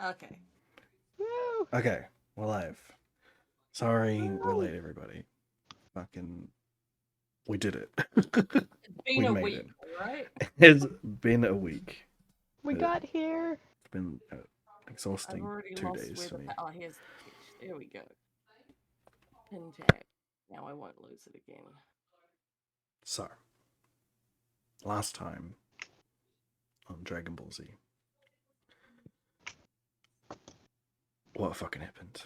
Okay. Woo! Okay, we're live. Sorry, we're Woo! late, everybody. Fucking, we did it. It's been We a made week, it. right? It's been a week. We got here. It's been I've exhausting already 2 lost days where for the me. oh, here's the pitch. There we go. Pin tab. Now I won't lose it again. So, last time on Dragon Ball Z, what fucking happened?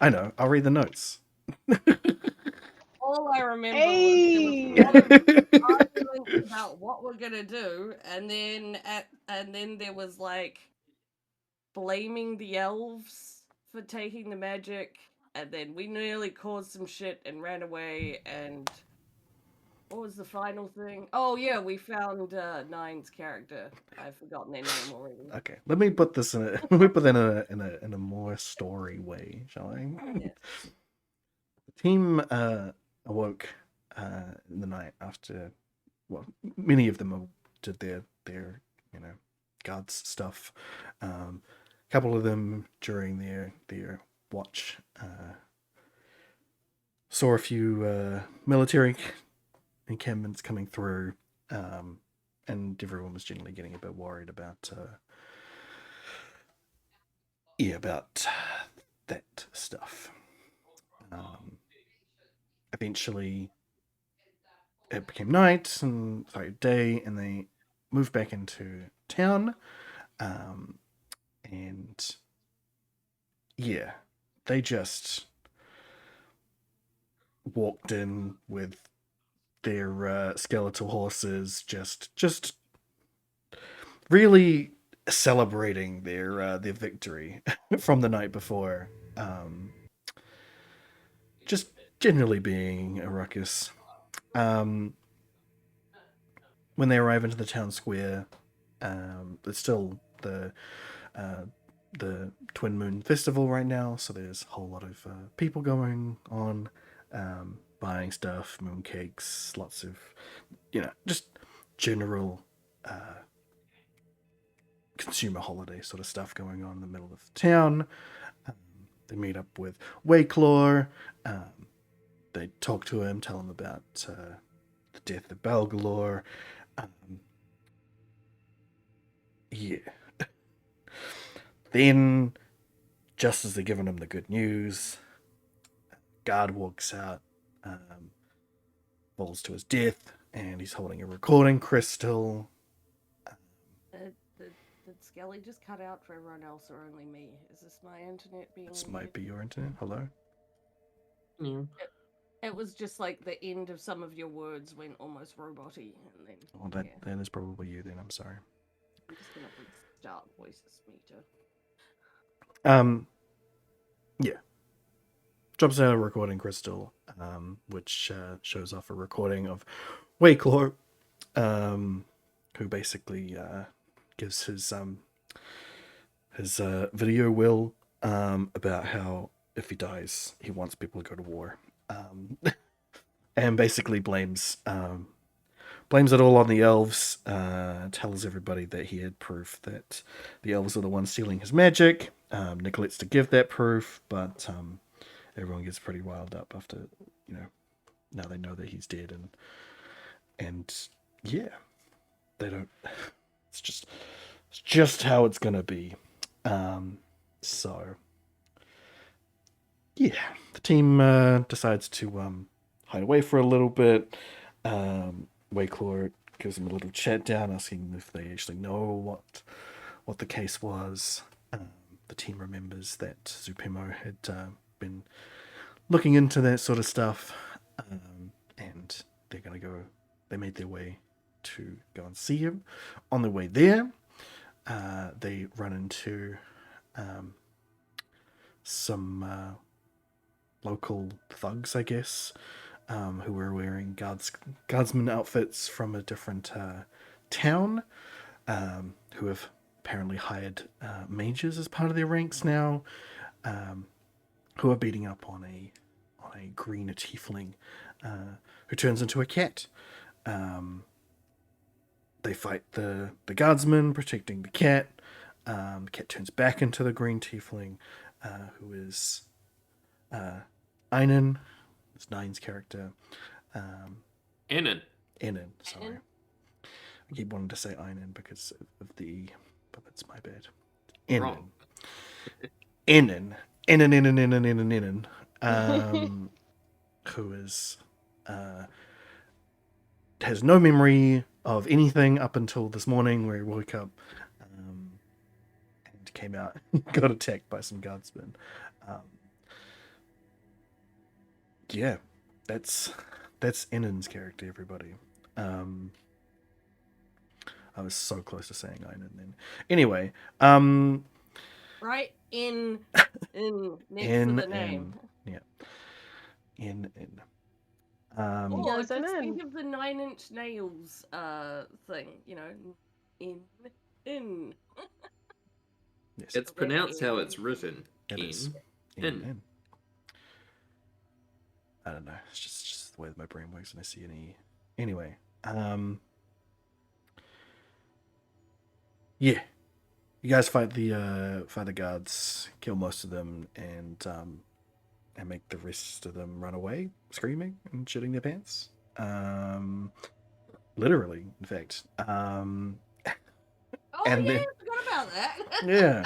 I know. I'll read the notes. All I remember Hey! was there was a lot of arguments about what we're gonna do, and then there was like blaming the elves for taking the magic, and then we nearly caused some shit and ran away. And what was the final thing? Oh yeah, we found Nine's character. I've forgotten their name already. Okay, let me put this in a let me put that in a more story way, shall I? Yes. The team awoke in the night after, well, many of them did their guards stuff. A couple of them during their watch saw a few military encampments coming through, and everyone was generally getting a bit worried about about that stuff. Eventually, it became day, and they moved back into town. And yeah, they just walked in with their skeletal horses, just really celebrating their victory from the night before. Just generally being a ruckus. When they arrive into the town square, it's still the Twin Moon Festival right now, so there's a whole lot of people going on, buying stuff, mooncakes, lots of, just general consumer holiday sort of stuff going on in the middle of the town. They meet up with Wayclaw. They talk to him, tell him about the death of Balgalore. Yeah. Then, just as they're giving him the good news, guard walks out, falls to his death, and he's holding a recording crystal. Did Skelly just cut out for everyone else or only me? Is this my internet being This weird? might be your internet. Hello? Yeah. It was just like the end of some of your words went almost robot-y, and then Well, that is probably you then. I'm sorry. I'm just gonna restart voices meter. Yeah. Drops out a recording crystal, which shows off a recording of Wayclaw, who basically gives his video will about how if he dies, he wants people to go to war, and basically blames it all on the elves. Tells everybody that he had proof that the elves are the ones stealing his magic. Neglects to give that proof, but everyone gets pretty riled up after, now they know that he's dead, and yeah, they don't. It's just how it's gonna be. So yeah, the team decides to hide away for a little bit. Wayclaw gives them a little chat down, asking if they actually know what the case was. The team remembers that Zupimo had been looking into that sort of stuff, and they're gonna go. They made their way to go and see him. On their way there, they run into some local thugs, I guess, who were wearing guardsman outfits from a different town, who have apparently hired mages as part of their ranks now, who are beating up on a green tiefling who turns into a cat. They fight the guardsman protecting the cat. The cat turns back into the green tiefling, who is Einen. It's Nine's character. Enon. Enon, sorry. Einen? I keep wanting to say Einen because of the... But that's my bad. Enon. Wrong. Enon. Who is... has no memory of anything up until this morning where he woke up and came out got attacked by some guardsmen. Yeah, that's Enon's character, everybody. I was so close to saying Einen then. Anyway, Right in next in to the name. yeah, in. Or Goes just in. think of the 9-inch nails thing, you know, in. Yes, It's pronounced how it's written. it is. In. I don't know. It's just the way that my brain works when I see any. Anyway, yeah, you guys fight the guards, kill most of them, and make the rest of them run away, screaming and shitting their pants. Literally, in fact. Oh And yeah, then- I forgot about that. Yeah.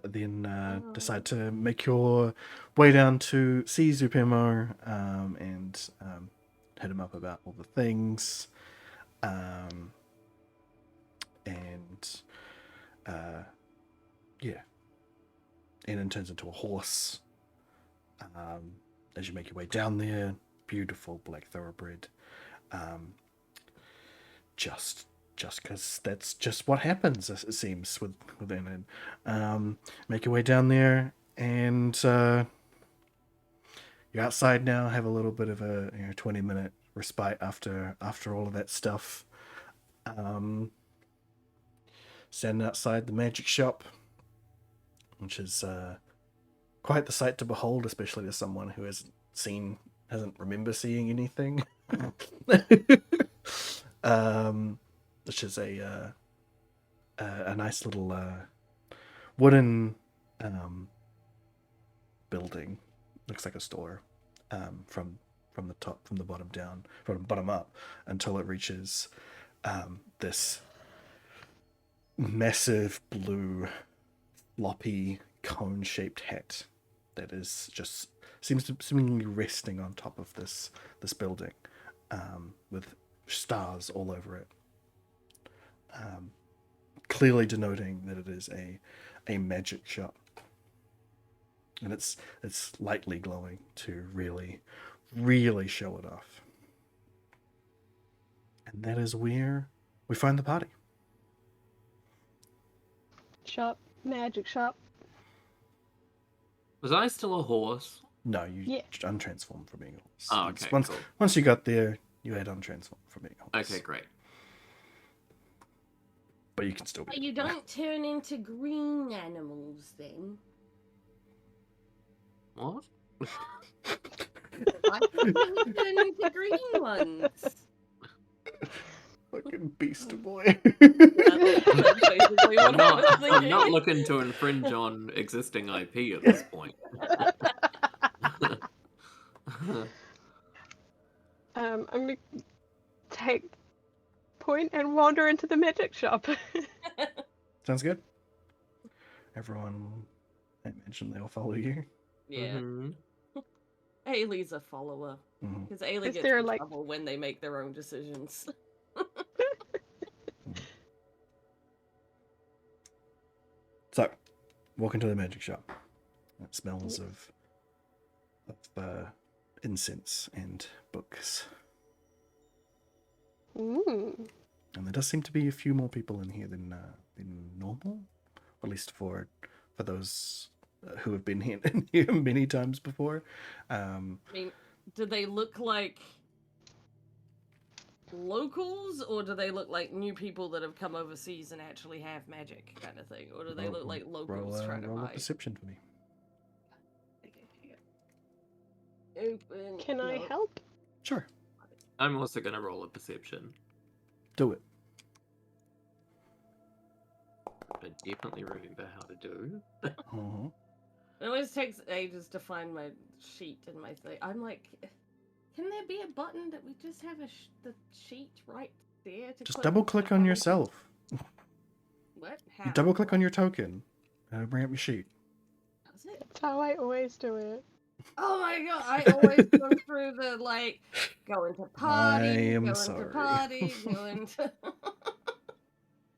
Then decide to make your way down to see Zupimo and hit him up about all the things. Yeah. And then turns into a horse. As you make your way down there, beautiful black thoroughbred. Just because that's just what happens, it seems, with Enon. Make your way down there, and you're outside now. Have a little bit of a 20-minute respite after all of that stuff. Standing outside the magic shop, which is quite the sight to behold, especially to someone who doesn't remember seeing anything. Which is a nice little wooden building. Looks like a store from the top, from the bottom down, from the bottom up, until it reaches this massive blue floppy cone-shaped hat that is just seemingly resting on top of this building, with stars all over it, clearly denoting that it is a magic shop, and it's lightly glowing to really show it off. And that is where we find the party. Shop. Magic shop. Was I still a horse? No, you Yeah. untransformed from being a horse. Oh, okay, Once cool. once you got there, you had untransformed from being a horse. Okay, great. But you can still be. But you don't turn into green animals then. What? I think you turn into green ones. Fucking Beast Boy. That's basically what I was I'm thinking. not looking to infringe on existing IP at this point. I'm gonna take point and wander into the magic shop. Sounds good. Everyone, I imagine they'll follow you. Yeah. Mhm. Ailey's a follower. Mhm. Because Ailey Is gets there, in like- trouble when they make their own decisions. So, walk into the magic shop. It smells of incense and books. Mm. And there does seem to be a few more people in here than normal, at least for those who have been in here many times before. I mean, do they look like locals, or do they look like new people that have come overseas and actually have magic kind of thing? Or do they look like locals trying to roll a buy? perception for me. Open. Can I no. help? Sure, I'm also gonna roll a perception. do it. I definitely remember how to do. Mhm. It always takes ages to find my sheet in my thing. I'm like, can there be a button that we just have the sheet right there to Just click double instead of click on having to- yourself. What? How? You double click What? on your token. Bring up your sheet. Does it? That's how I always do it. Oh my god! I always go through the like, go into party, am go into sorry. party, go into.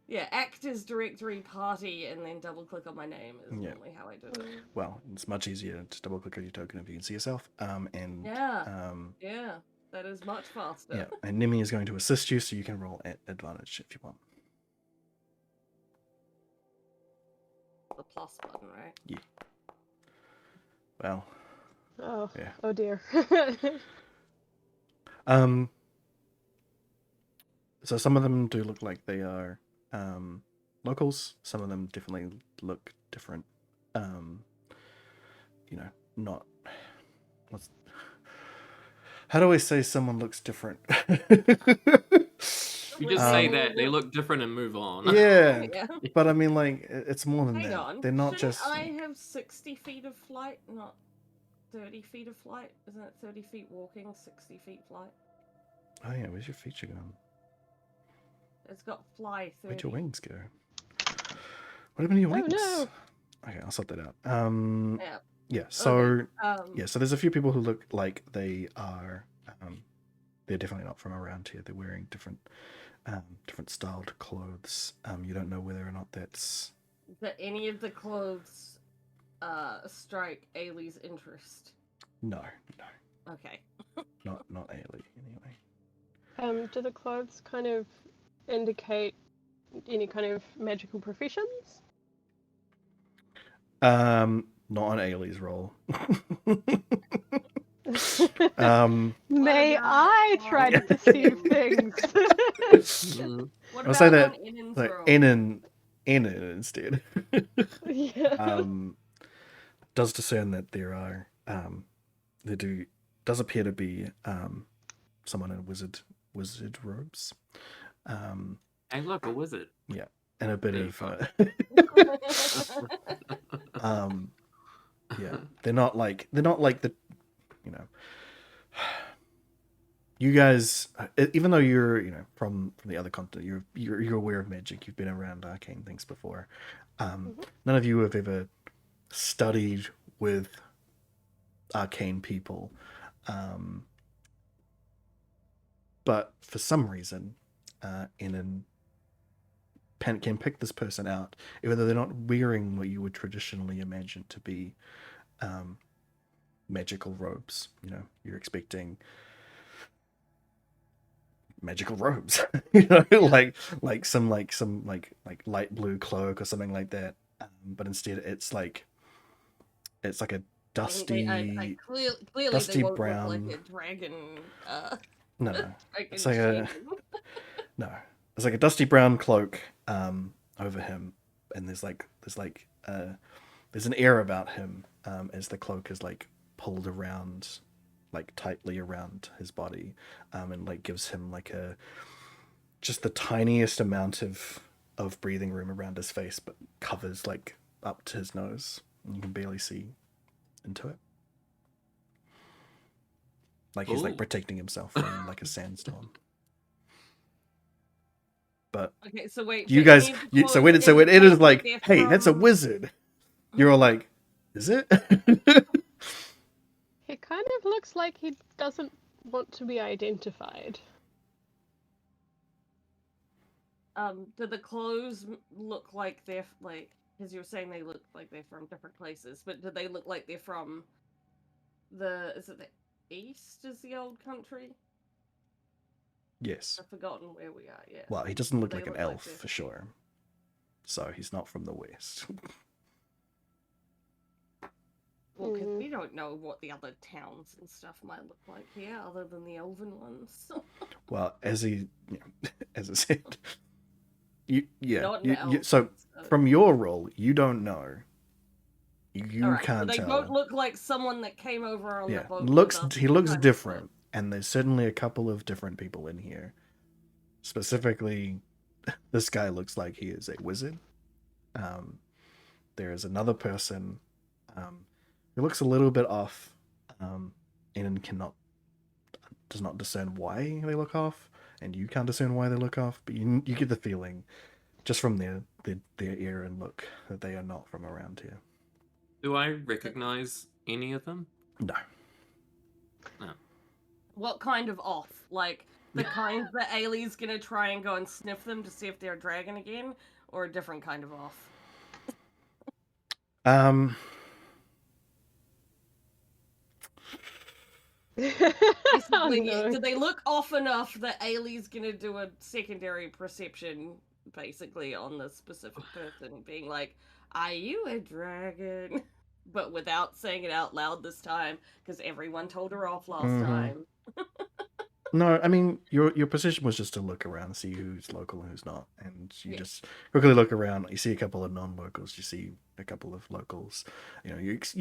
Yeah, actors directory party, and then double click on my name is Yeah. normally how I do it. Well, it's much easier to double click on your token if you can see yourself. And Yeah, that is much faster. yeah, and Nimi is going to assist you, so you can roll at advantage if you want. The plus button, right? Well, Oh, yeah. oh dear. So some of them do look like they are locals. Some of them definitely look different. You know, not. How do I say someone looks different? You just say that, they look different and move on. Yeah, Yeah. but I mean, like, it's more than Hang that. on. They're not Shouldn't just. I have 60 feet of flight, not 30 feet of flight? Isn't it 30 feet walking, 60 feet flight? Oh yeah, where's your feature gone? It's got fly 30. Where'd your wings go? What happened to your Oh, wings? no. Okay, I'll sort that out. Yeah. Yeah. So Okay, yeah, so there's a few people who look like they are. They're definitely not from around here. They're wearing different styled clothes. You don't know whether or not that's. Do any of the clothes strike Ailey's interest? No. Okay. Not Ailey anyway. Do the clothes kind of indicate any kind of magical professions? Not on Ailey's roll. May about I try to on- perceive things? What I'll about say that on Innen's like roll? Enin instead. Yeah. Does discern that there are does appear to be someone in wizard robes. Hey, look, a wizard. Yeah, and a bit There you of yeah, they're not like the, you know, you guys, even though you're, you know, from the other continent, you're aware of magic, you've been around arcane things before. None of you have ever studied with arcane people, but for some reason, Enin can pick this person out, even though they're not wearing what you would traditionally imagine to be magical robes. You know, you're expecting magical robes, you know, like some light blue cloak or something like that. But instead, it's like a dusty, I clearly dusty they won't brown. look like a dragon. No, dragon it's like a shaman. no, it's like a dusty brown cloak over him, and there's an air about him as the cloak is like pulled around, like tightly around his body, and like gives him like just the tiniest amount of breathing room around his face, but covers like up to his nose, and you can barely see into it. Like he's like Ooh. protecting himself from like a sandstorm. But Okay, so wait. you so guys, any of the so clothes when it indicate is like, they're hey, that's a from- wizard. You're all like, is it? He kind of looks like he doesn't want to be identified. Do the clothes look like they're like? Because you were saying they look like they're from different places, but do they look like they're from is it the east? Is the old country? Yes. I've forgotten where we are. Yeah. Well, he doesn't look They like an look like elf this. for sure. So he's not from the west. Well, because we don't know what the other towns and stuff might look like here, other than the elven ones. Well, as I said, Not an elf, so from your role, you don't know. You Alright, can't so they tell. both look like someone that came over on the boat. He looks kind of different, and there's certainly a couple of different people in here. Specifically, this guy looks like he is a wizard. There is another person who looks a little bit off, and does not discern why they look off, and you can't discern why they look off, but you get the feeling just from their air and look that they are not from around here. Do I recognize any of them? No. What kind of off? Like the kind that Ailey's gonna try and go and sniff them to see if they're a dragon again, or a different kind of off? Basically, no. do they look off enough that Ailey's gonna do a secondary perception, basically, on the specific person, being like, "Are you a dragon?" But without saying it out loud this time, because everyone told her off last time. No, I mean your position was just to look around and see who's local and who's not, and you Yeah. just quickly look around. You see a couple of non-locals. You see a couple of locals. You know, it's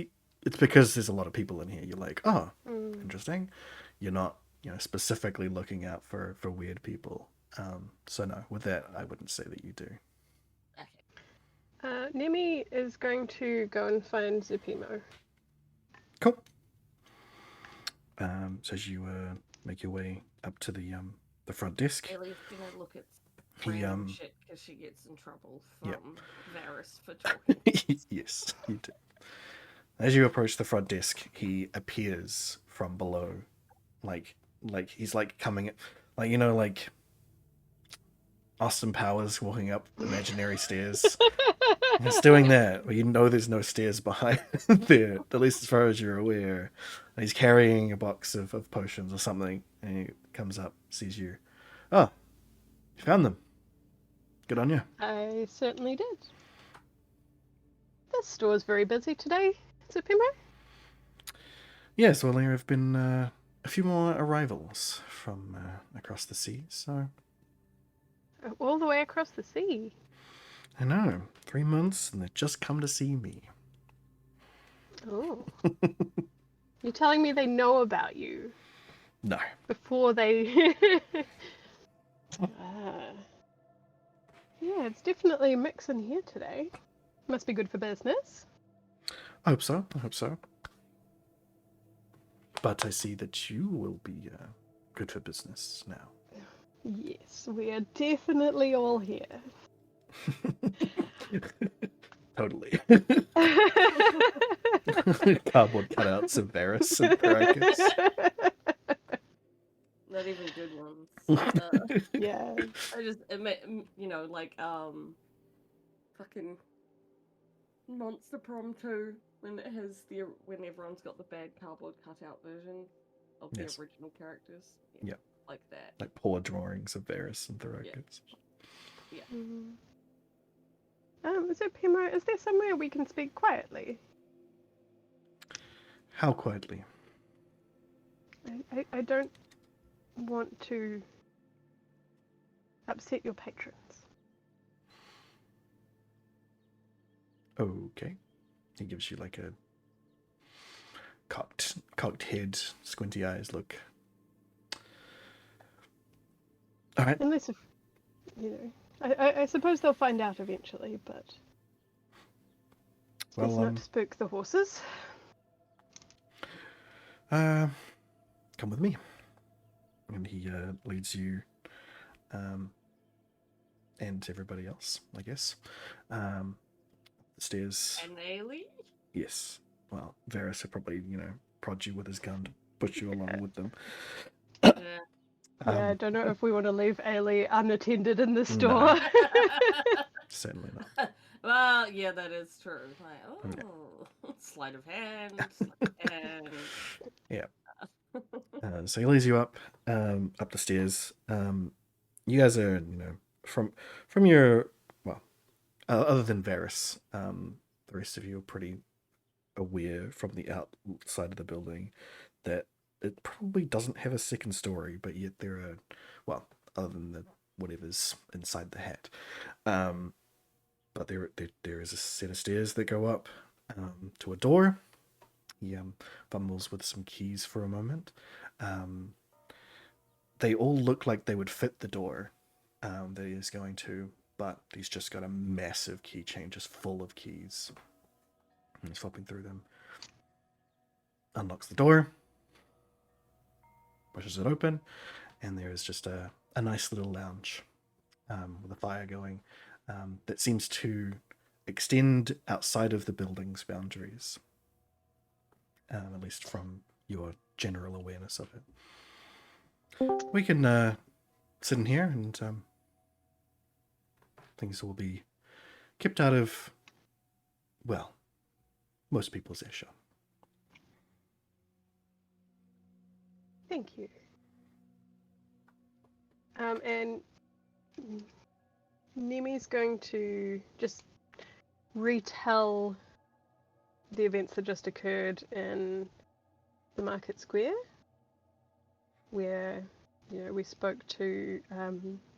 because there's a lot of people in here. You're like, oh, interesting. You're not, specifically looking out for weird people. So no, with that, I wouldn't say that you do. Okay. Nemi is going to go and find Zupimo. Cool. So as you make your way up to the front desk, Ailey's gonna look at he random shit because she gets in trouble from Varys for talking. yes, you do. As you approach the front desk, he appears from below, like he's like coming, like like Austin Powers walking up imaginary stairs. He's doing that, but there's no stairs behind there, at least as far as you're aware. And he's carrying a box of potions or something, and he comes up, sees you. Oh, you found them. Good on you. I certainly did. The store's very busy today, Zupimo. Yes, well, there have been a few more arrivals from across the sea, so... All the way across the sea. I know. 3 months, and they've just come to see me. Oh. You're telling me they know about you? No. Before they... Yeah, it's definitely a mix in here today. Must be good for business. I hope so. But I see that you will be good for business now. Yes, we are definitely all here. Totally. Cardboard cutouts of Varys and Caracas. Not even good ones. Yeah. I just, like, fucking Monster Prom 2, when everyone's got the bad cardboard cutout version of the Yes. original characters. Yeah. Like that. Like poor drawings of Varys and Caracas. Yeah. Zupimo, is there somewhere we can speak quietly? How quietly? I don't want to upset your patrons. Okay. He gives you like a cocked head, squinty eyes look. All right. Unless if, I suppose they'll find out eventually, but Well, let's not spook the horses. come with me. And he leads you and everybody else, I guess. The stairs. And Ailey? Yes. Well, Varys will probably, prod you with his gun to push you along with them. Yeah. Yeah, I don't know if we want to leave Ailey unattended in the store. No. Certainly not. Well, yeah, that is true. Like, sleight of hand. Yeah. So he leads you up the stairs. You guys are, from your, well, other than Varys, the rest of you are pretty aware from the outside of the building that it probably doesn't have a second story, but yet there are, well, other than the whatever's inside the hat, but there is a set of stairs that go up to a door. He fumbles with some keys for a moment. They all look like they would fit the door that he is going to, but he's just got a massive keychain just full of keys. And he's flipping through them. Unlocks the door, pushes it open, and there is just a nice little lounge with a fire going that seems to extend outside of the building's boundaries, at least from your general awareness of it. We can sit in here and things will be kept out of, well, most people's earshot. Thank you. And Nemi's going to just retell the events that just occurred in the market square, where we spoke to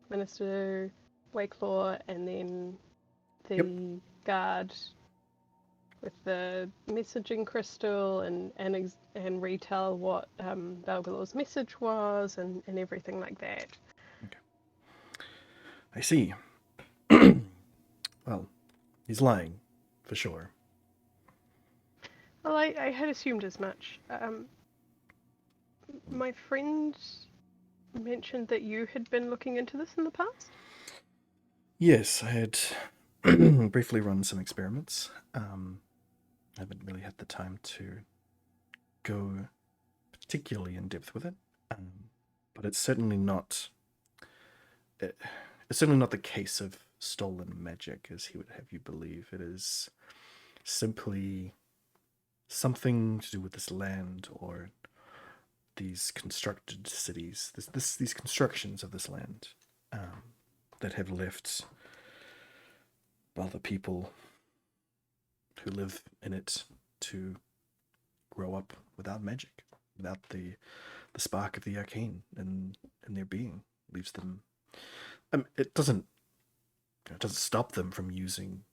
Minister Wakelaw and then the guard with the messaging crystal and retell what Balgalor's message was and everything like that. Okay. I see. Well, he's lying, for sure. Well, I had assumed as much. My friend mentioned that you had been looking into this in the past? Yes, I had briefly run some experiments. I haven't really had the time to go particularly in depth with it, but it's certainly not. It's certainly not the case of stolen magic, as he would have you believe. It is simply something to do with this land or these constructed cities, these constructions of this land that have left, well, the people who live in it to grow up without magic, without the spark of the arcane in their being. Leaves them. It doesn't stop them from using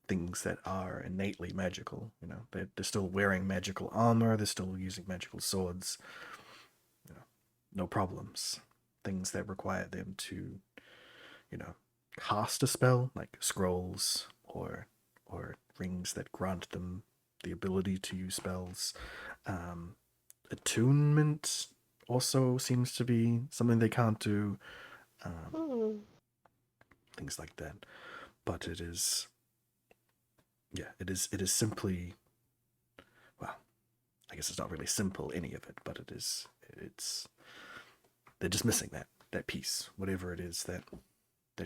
things that are innately magical. They're still wearing magical armor. They're still using magical swords. No problems. Things that require them to, cast a spell, like scrolls or rings that grant them the ability to use spells. Attunement also seems to be something they can't do. Things like that. But it is simply, well, I guess it's not really simple, any of it, but they're just missing that piece, whatever it is that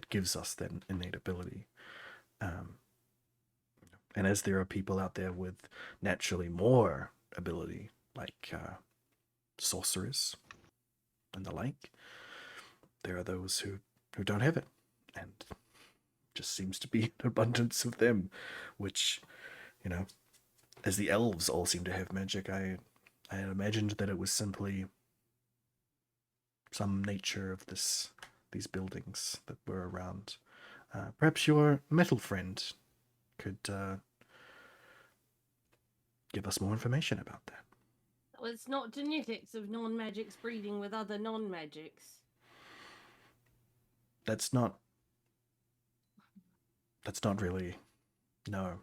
gives us that innate ability. And as there are people out there with naturally more ability, like sorcerers and the like, there are those who don't have it, and just seems to be an abundance of them, which, as the elves all seem to have magic, I had imagined that it was simply some nature of these buildings that were around. Perhaps your metal friend could give us more information about that. Well, it's not genetics of non-magics breeding with other non-magics. That's not really, no.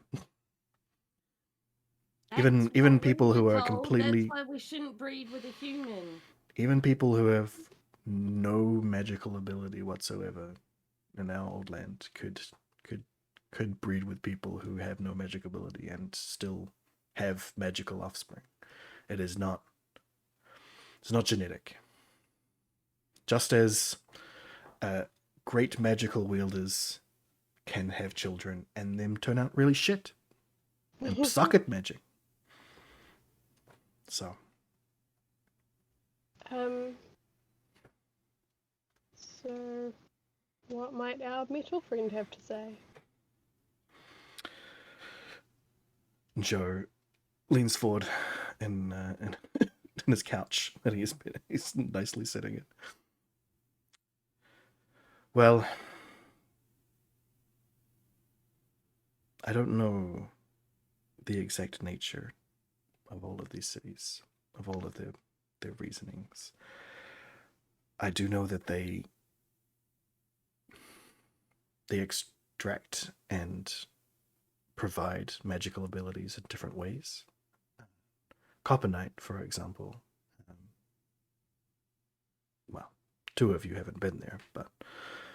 Even people who are completely. That's why we shouldn't breed with a human. Even people who have no magical ability whatsoever in our old land could breed with people who have no magic ability and still have magical offspring. It's not genetic. Just as great magical wielders can have children and them turn out really shit and suck at magic. So. So, what might our metal friend have to say? Joe leans forward in his couch that he's nicely sitting in. Well, I don't know the exact nature of all of these cities, of all of their reasonings. I do know that they they extract and provide magical abilities in different ways. Copper Knight, for example. Well, two of you haven't been there, but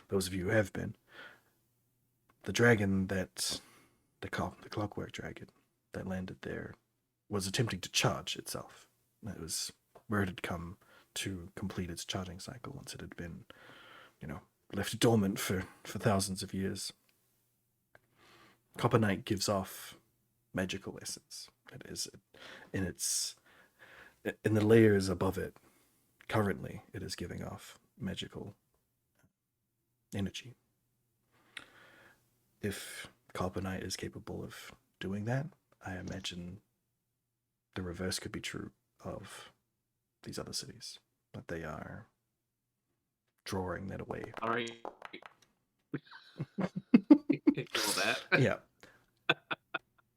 those of you who have been, the dragon that the clockwork dragon that landed there was attempting to charge itself. It was where it had come to complete its charging cycle once it had been, left dormant for thousands of years. Copper Knight gives off magical essence. It is in the layers above it. Currently, it is giving off magical energy. If Copper Knight is capable of doing that, I imagine the reverse could be true of these other cities, but they are drawing that away. Sorry. Ignore that. Yeah.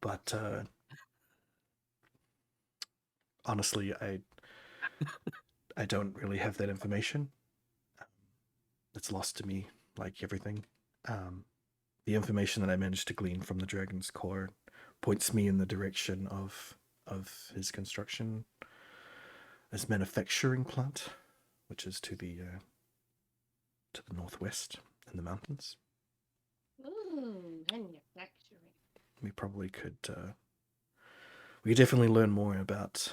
But honestly, I don't really have that information. It's lost to me, like everything. The information that I managed to glean from the dragon's core points me in the direction of his construction, his manufacturing plant, which is to the northwest in the mountains. Ooh, manufacturing. We probably could. We could definitely learn more about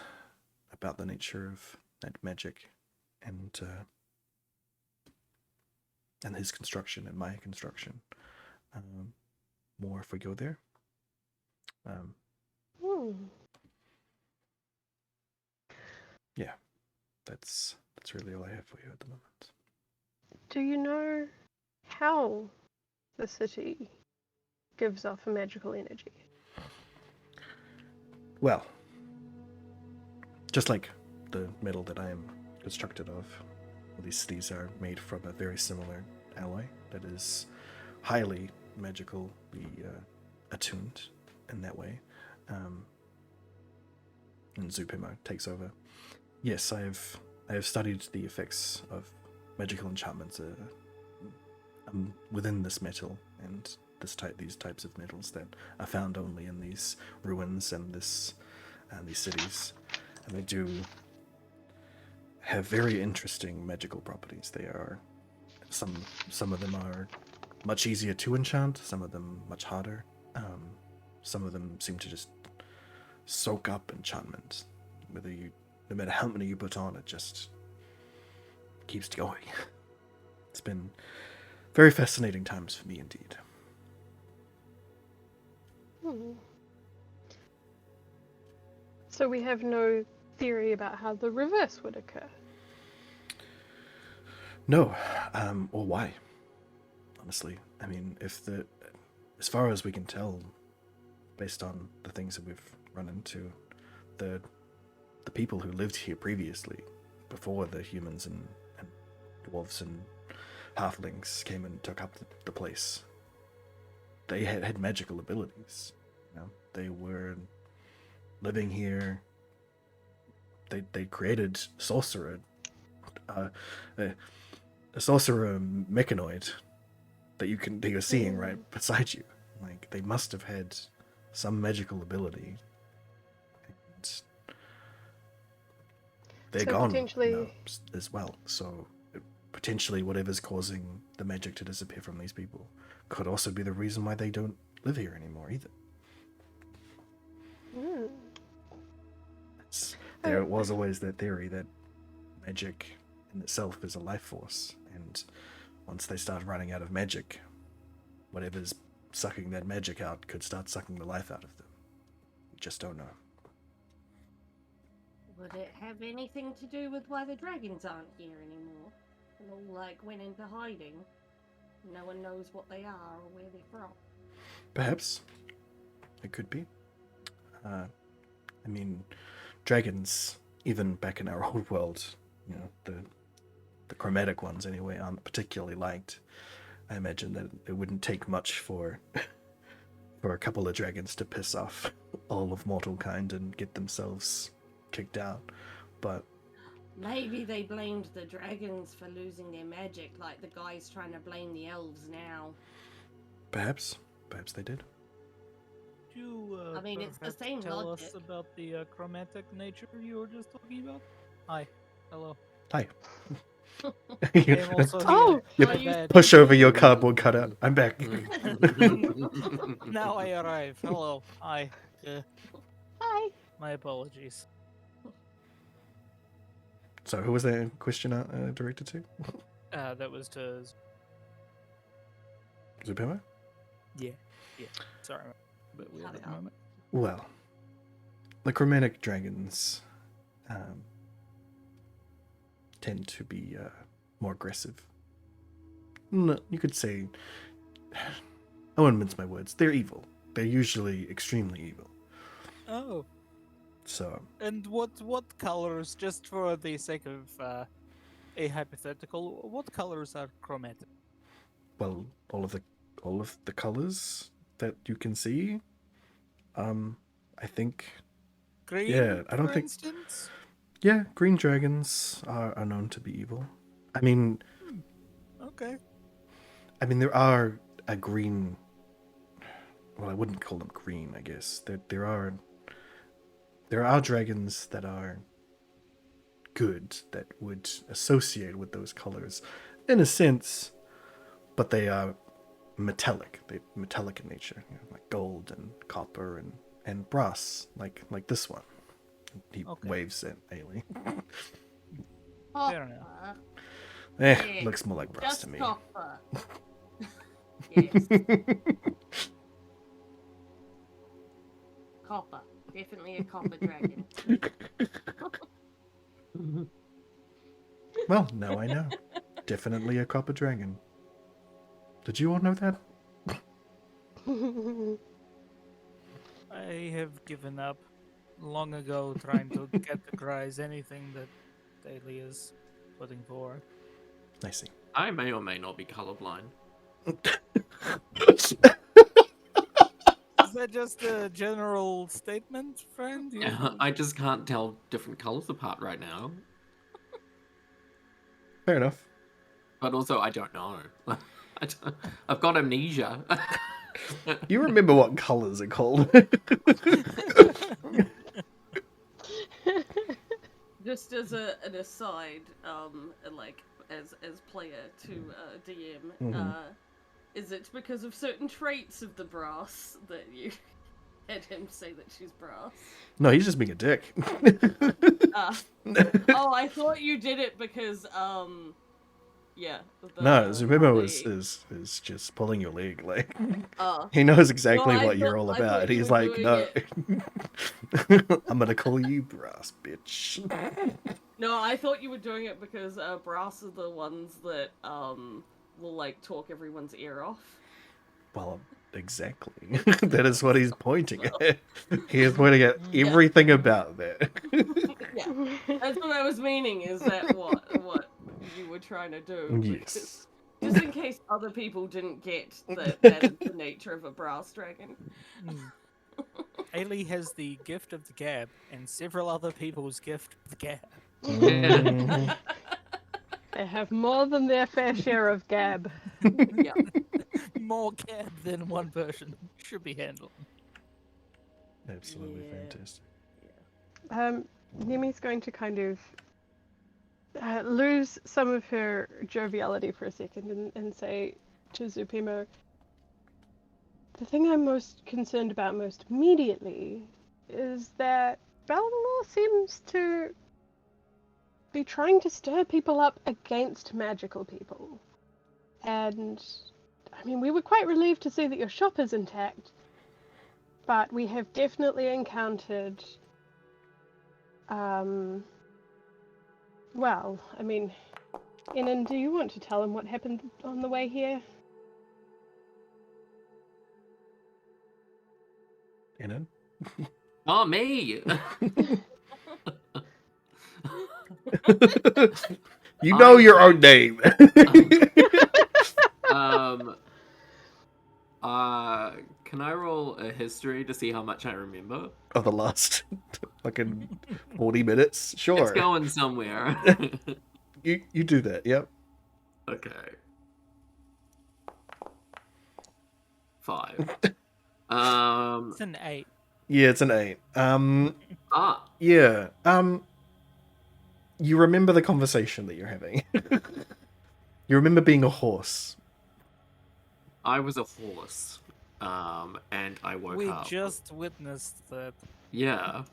the nature of that magic and his construction and my construction. More if we go there. Yeah, that's really all I have for you at the moment. Do you know how the city gives off a magical energy? Well, just like the metal that I am constructed of, these cities are made from a very similar alloy that is highly magically attuned in that way. And Zupimo takes over. Yes, I have studied the effects of magical enchantments within this metal and these types of metals that are found only in these ruins and these cities, and they do have very interesting magical properties. They are some of them are much easier to enchant, some of them much harder. Some of them seem to just soak up enchantment. No matter how many you put on, it just keeps going. It's been very fascinating times for me indeed. So we have no theory about how the reverse would occur? No, or why? Honestly, I mean, as far as we can tell, based on the things that we've run into, the people who lived here previously, before the humans and dwarves and halflings came and took up the place, they had magical abilities. They were living here. They created sorcerer, a sorcerer mechanoid that you're seeing right beside you. Like, they must have had some magical ability, and they're gone now as well. So potentially, whatever's causing the magic to disappear from these people could also be the reason why they don't live here anymore either. There was always that theory that magic in itself is a life force, and once they start running out of magic, whatever's sucking that magic out could start sucking the life out of them. We just don't know. Would it have anything to do with why the dragons aren't here anymore? And all, went into hiding? No one knows what they are or where they're from. Perhaps. It could be. I mean, dragons, even back in our old world, the chromatic ones anyway, aren't particularly liked. I imagine that it wouldn't take much for a couple of dragons to piss off all of mortal kind and get themselves kicked out. But maybe they blamed the dragons for losing their magic, like the guy's trying to blame the elves now. Perhaps they did. Could you I mean, it's the perhaps same tell logic. us about the chromatic nature you were just talking about? Hi. Hello. Hi. I am also here. Oh! You Are you bad. push over your cardboard cutout. I'm back. Now I arrive. Hello. Hi. Hi. My apologies. So, who was that question directed to? That was to... Zubimo? Yeah. Sorry. I'm a bit weird Cut at it the out. moment. Well, the chromatic dragons tend to be more aggressive. No, you could say, I won't mince my words. They're evil. They're usually extremely evil. Oh. So, And what colors, just for the sake of a hypothetical, what colors are chromatic? well, all of the colors that you can see. I think, Green, yeah, I don't for think, instance? yeah, green dragons are known to be evil. I mean, Okay. there are a green. Well, I wouldn't call them green. I guess there are dragons that are good that would associate with those colors, in a sense, but they are metallic. They're metallic in nature, like gold and copper and brass, like this one. He Okay. waves at Ailey. Fair enough. Copper. Yeah, Looks more like brass Just to me. copper. Yes, copper. Definitely a copper dragon. Well, now I know. Definitely a copper dragon. Did you all know that? I have given up long ago trying to categorize anything that Daly is putting forward. I see. I may or may not be colorblind. Is that just a general statement, friend? I just can't tell different colors apart right now. Fair enough. But also, I don't know. I've got amnesia. You remember what colors are called? Just as an aside, like as player to DM, Mhm. is it because of certain traits of the brass that you had him say that she's brass? No, he's just being a dick. Oh, I thought you did it because yeah. No, Zubimo they- is just pulling your leg. Like uh, he knows exactly No, I what you're thought- all I about. thought you He's were like, doing no, it. I'm gonna call you brass, bitch. No, I thought you were doing it because brass are the ones that will like talk everyone's ear off. Well, exactly. That is what he's pointing at. He is pointing at Yeah. everything about that. Yeah, that's what I was meaning. Is that what you were trying to do? Yes. Just in case other people didn't get that is the nature of a brass dragon. Ailey has the gift of the gab, and several other people's gift of the gab. Mhm. They have more than their fair share of gab. Yeah. More gab than one person should be handled. Absolutely Yeah. fantastic. Nemi's going to kind of lose some of her joviality for a second and say to Zupimo, the thing I'm most concerned about most immediately is that Balnor seems to be trying to stir people up against magical people. And, I mean, we were quite relieved to see that your shop is intact, but we have definitely encountered, well, I mean, Inan, do you want to tell him what happened on the way here? Inan? Oh, me! You know your own name. Can I roll a history to see how much I remember? Of the last fucking 40 minutes? It's Sure. going somewhere. You do that, yep. Okay. 5. It's an 8. Yeah, it's an 8. Ah, Yeah. You remember the conversation that you're having. You remember being a horse. I was a horse. And I woke We up. just witnessed that. Yeah.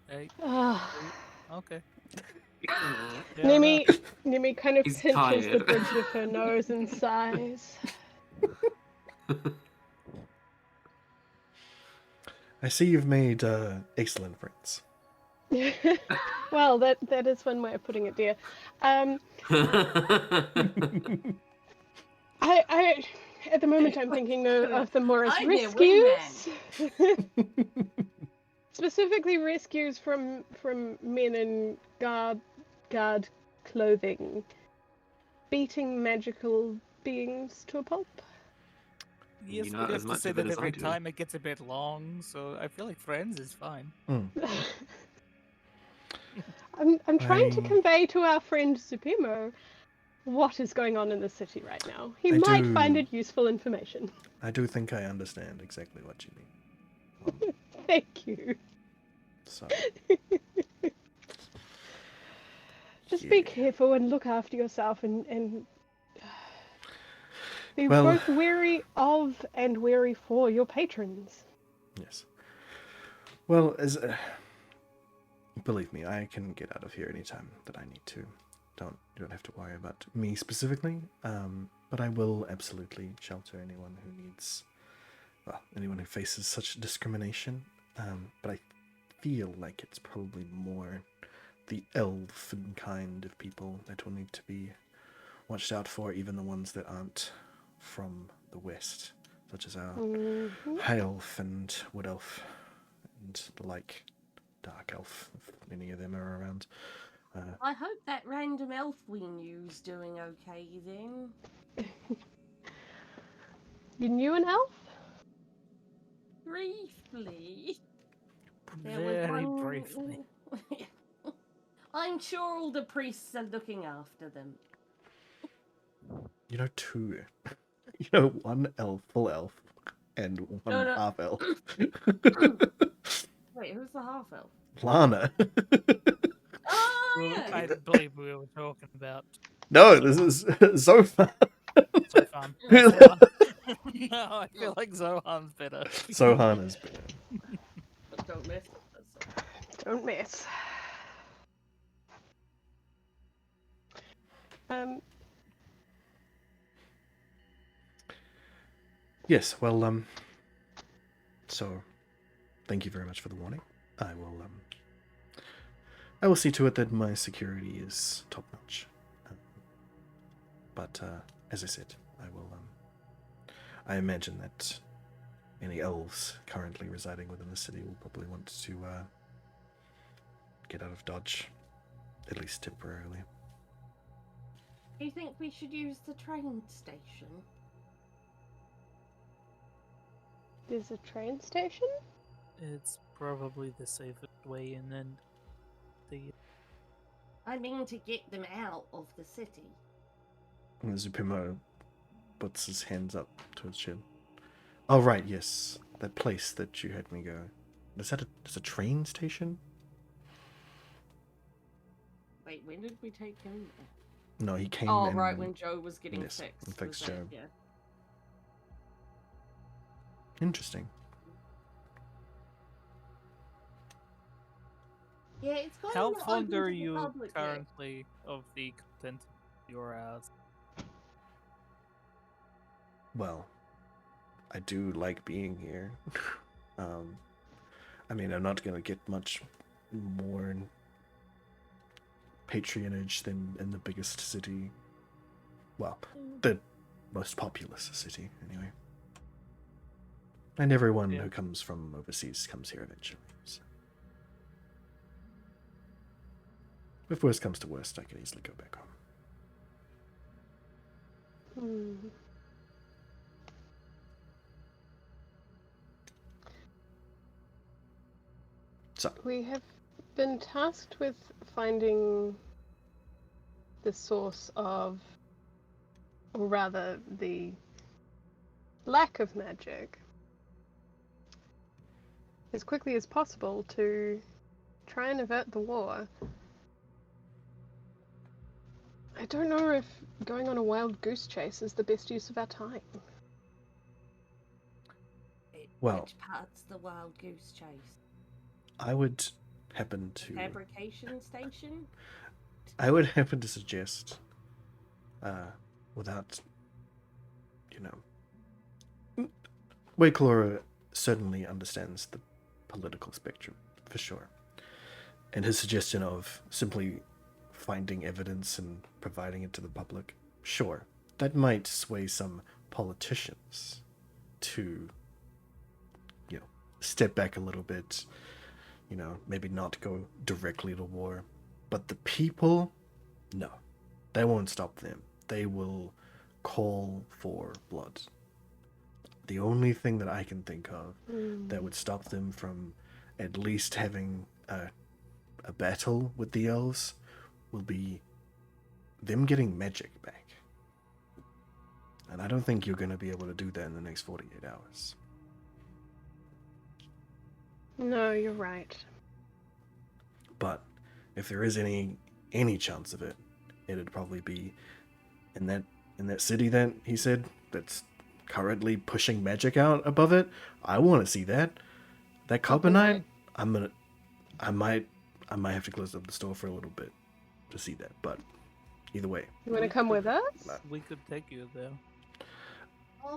Hey, Ah. okay. Nimi kind of He's pinches the tired. bridge of her nose and sighs. I see you've made excellent friends. Well, that is one way of putting it, dear. I at the moment I'm thinking of them more as I hear rescues. Specifically rescues from men in guard clothing, beating magical beings to a pulp. Yes, You we know have as to much say of it that as I every do. time it gets a bit long, so I feel like friends is fine. I'm trying to I- convey to our friend Supimo what is going on in the city right now. He I might do- find it useful information. I do think I understand exactly what you mean. Thank you. So, Just be yeah. careful and look after yourself and be Well- both wary of and wary for your patrons. Yes. Well, as believe me, I can get out of here anytime that I need to. You don't have to worry about me specifically. But I will absolutely shelter anyone who needs, well, anyone who faces such discrimination. But I feel like it's probably more the elfin kind of people that will need to be watched out for, even the ones that aren't from the west, such as our high elf and wood elf and the like, dark elf, if any of them are around. I hope that random elf we knew's doing okay then. You knew an elf? Briefly. There Very was one... briefly. I'm sure all the priests are looking after them. You know, two. You know, one elf, full elf, and one No. half elf. Wait, who's the half elf? Lana. Oh, Well, yeah. I believe we were talking about No, this is Zohan. Zohan. Zohan. No, I feel like Zohan's better. Zohan is better. But don't mess with us. Don't miss. Yes, well, so thank you very much for the warning. I will see to it that my security is top notch. But as I said, I will. I imagine that any elves currently residing within the city will probably want to get out of Dodge, at least temporarily. Do you think we should use the train station? There's a train station? It's probably the safest way in and the I mean to get them out of the city. And Zupimo puts his hands up to his chin. Oh, right, yes. That place that you had me go. Is that a train station? Wait, when did we take him there? No, he came Oh, in... right, when Joe was getting Yes, fixed. and fixed was that- Joe. Yeah. Interesting. Yeah, it's kind How of not fond open are to the you public yet. currently of the content of your house? Well, I do like being here. I mean, I'm not going to get much more patronage than in the biggest city. Well, the most populous city, anyway. And everyone Yeah. who comes from overseas comes here eventually. So. If worst comes to worst, I can easily go back home. So, We have been tasked with finding the source of, or rather the lack of magic as quickly as possible to try and avert the war. I don't know if going on a wild goose chase is the best use of our time. Well- Which part's the wild goose chase? I would happen to Fabrication station? suggest, without, Wayclaw certainly understands the political spectrum, for sure. And his suggestion of simply finding evidence and providing it to the public, sure, that might sway some politicians to, step back a little bit, maybe not go directly to war. But the people, no, they won't stop them. They will call for blood. The only thing that I can think of that would stop them from at least having a battle with the elves will be them getting magic back. And I don't think you're going to be able to do that in the next 48 hours. No, you're right. But if there is any chance of it, it'd probably be in that city that he said that's currently pushing magic out above it. I want to see that carbonite. I might have to close up the store for a little bit to see that. But either way, You want to come with us? We could take you there.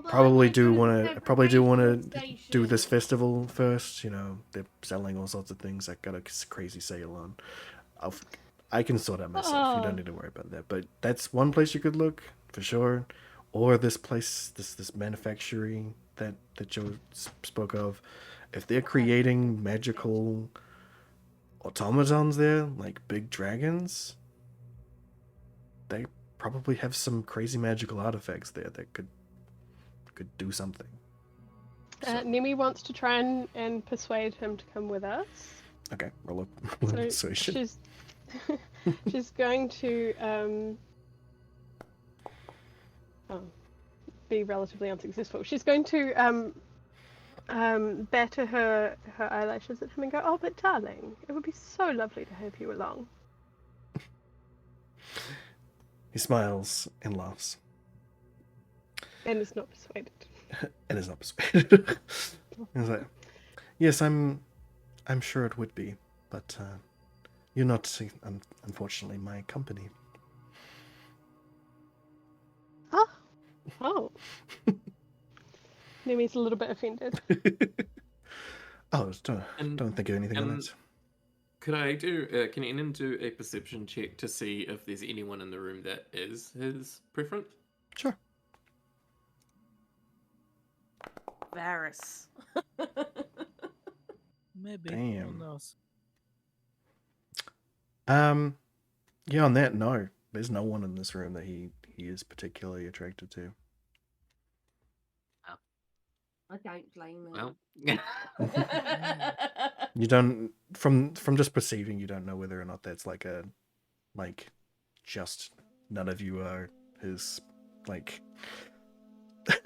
probably do want to do this festival first. They're selling all sorts of things. I got a crazy sale on. I can sort out myself. You don't need to worry about that. But that's one place you could look for sure. Or this place, this manufacturing that Joe spoke of. If they're creating magical automatons there, like big dragons, they probably have some crazy magical artifacts there that could do something. Nemi wants to try and persuade him to come with us. Okay, roll up So persuasion. she's going to be relatively unsuccessful. She's going to batter her eyelashes at him and go, "Oh, but darling, it would be so lovely to have you along." He smiles and laughs. And is not persuaded. And is not persuaded. He's like, yes, I'm sure it would be, but you're not, unfortunately, my company. Oh. Nemi's a little bit offended. Oh, don't think of anything on that. Could I do? Can Enan do a perception check to see if there's anyone in the room that is his preference? Sure. Varys. Maybe. Damn. Who knows? Yeah, on that, no. There's no one in this room that he is particularly attracted to. I don't blame him. Well, You don't, from just perceiving, you don't know whether or not that's just none of you are his,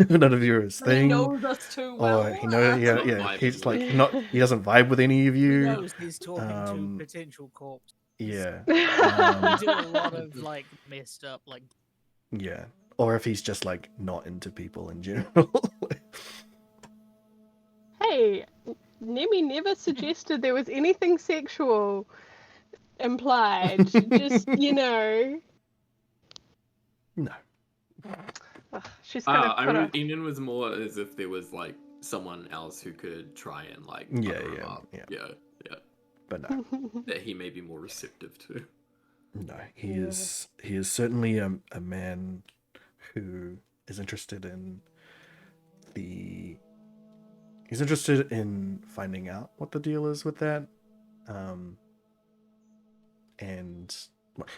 none of you are his He thing. knows us too well. Or he knows, Not yeah, vibing he's with you. not, he doesn't vibe with any of He you. knows he's talking to potential corpses. Yeah. We do a lot of messed up Yeah. Or if he's just not into people in general. Hey, Nemi never suggested there was anything sexual implied. Just, No. Ugh, she's gonna put her... Enan was more as if there was someone else who could try and Yeah, cover him yeah, up. yeah. Yeah. But no. That he may be more receptive to. No. He is certainly a man who is interested in he's interested in finding out what the deal is with that. And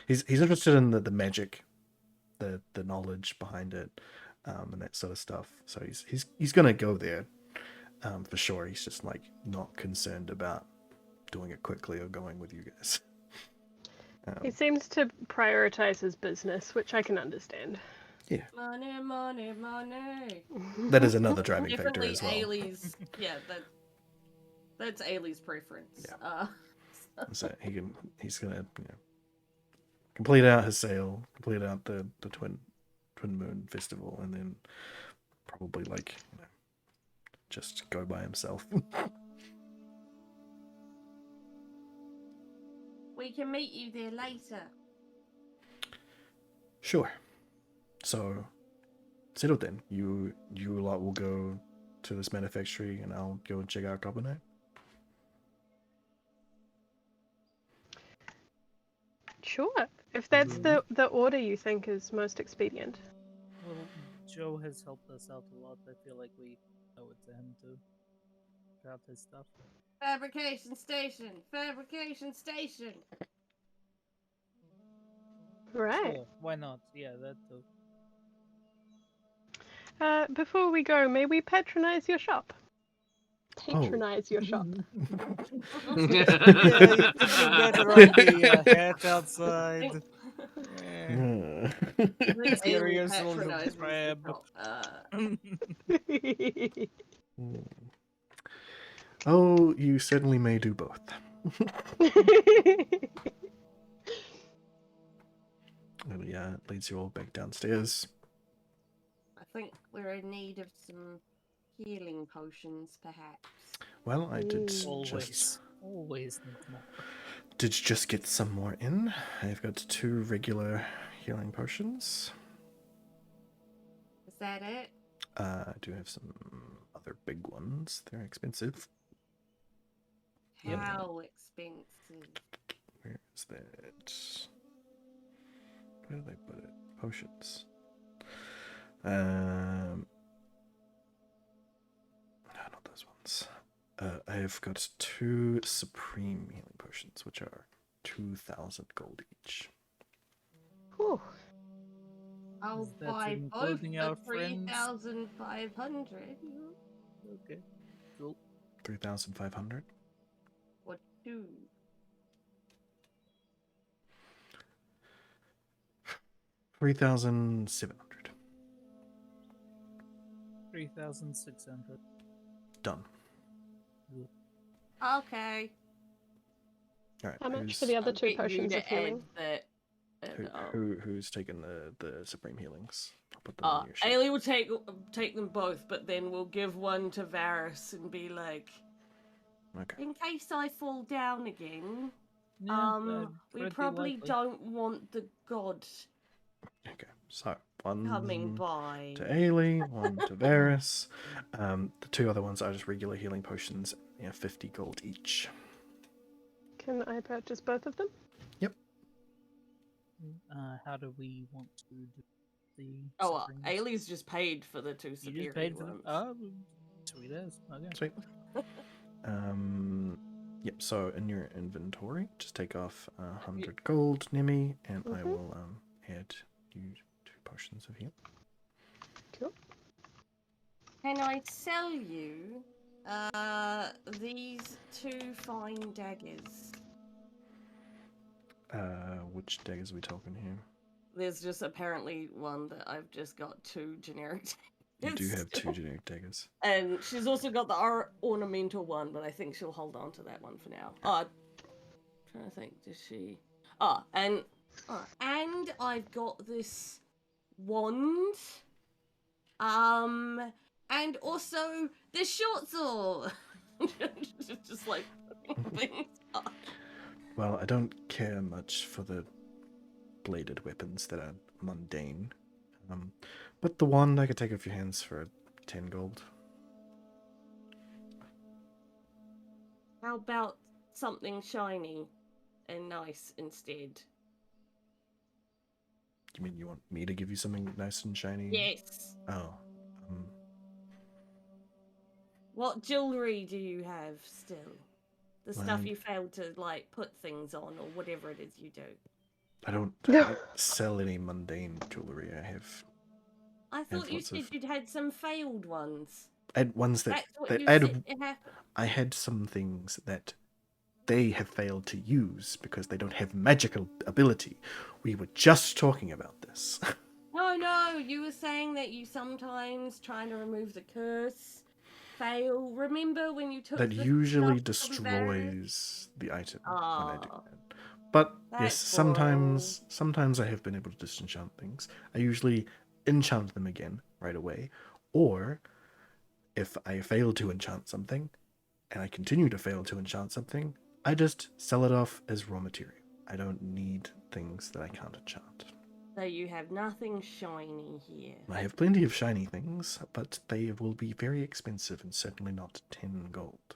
he's interested in the magic, the knowledge behind it, and that sort of stuff. So he's gonna go there, for sure. He's just not concerned about doing it quickly or going with you guys. He seems to prioritize his business, which I can understand. Yeah, Money, money, money. that is another driving factor Definitely as well. Ailey's. Yeah, that's Ailey's preference. Yeah. So he's gonna complete out his sail, complete out the twin moon festival, and then probably just go by himself. We can meet you there later. Sure. So, settled then. You lot will go to this manufactory, and I'll go and check out Carbonite. Sure. If that's the order you think is most expedient. Well, Joe has helped us out a lot. I feel like we owe it to him to grab his stuff. Fabrication station. Fabrication station. Right. Sure, why not? Yeah, that too. Before we go, may we patronize your shop? Patronize your shop. Yeah, you think you better on the hat outside. Yeah. Serious little crab. Oh, you certainly may do both. And yeah, it leads you all back downstairs. I think we're in need of some healing potions, perhaps. Well, I did Always need more. did just get some more in. I've got 2 regular healing potions. Is that it? I do have some other big ones. They're expensive. Yep. How expensive? Where is that? Where did they put it? Potions. No, not those ones. I have got 2 supreme healing potions, which are 2,000 gold each. Whew. I'll Is that buy both including our for friends? 3,500. Okay, cool. 3,500. Or 2. 3,700. 3,600. Done. Okay. All right. How much for the other 2 potions of healing? Who's taking the supreme healings? I'll put them on your sheet. Ailey will take them both, but then we'll give one to Varys and be like, Okay. in case I fall down again, Yeah, we pretty probably likely. don't want the god Okay. So one coming by. to Ailey, one to Varys. The 2 other ones are just regular healing potions. 50 gold each. Can I purchase both of them? Yep. How do we want to do the Oh, Supremes? Ailey's just paid for the 2 You superior just paid for them? ones. Oh, sweet as. Okay. Sweet. Yep. So in your inventory, just take off 100 gold, Nemi, and I will add you 2 potions of heal. Cool. Can I sell you these 2 fine daggers? Which daggers are we talking here? There's just apparently one that I've just got 2 generic You do daggers have 2 still. generic daggers. And she's also got the ornamental one, but I think she'll hold on to that one for now. I'm trying to think, does she? And I've got this wand. And also this short sword. just like things up. Well, I don't care much for the bladed weapons that are mundane. But the wand I could take off your hands for 10 gold. How about something shiny and nice instead? You mean you want me to give you something nice and shiny? Yes. Oh. What jewelry do you have still? The stuff Well, you failed to like put things on, or whatever it is you do. I don't sell any mundane jewelry. I have. I thought you lots said of- you'd had some failed ones. I had ones that That's what that you I had. said happened. I had some things that they have failed to use because they don't have magical ability. We were just talking about this. No, No. You were saying that you sometimes trying to remove the curse fail. Remember when you took That the usually stuff from Valen? destroys the item when I do Oh, that. But yes, that's boring. sometimes I have been able to disenchant things. I usually enchant them again right away, or if I fail to enchant something and I continue to fail to enchant something, I just sell it off as raw material. I don't need things that I can't enchant. So you have nothing shiny here. I have plenty of shiny things, but they will be very expensive and certainly not 10 gold.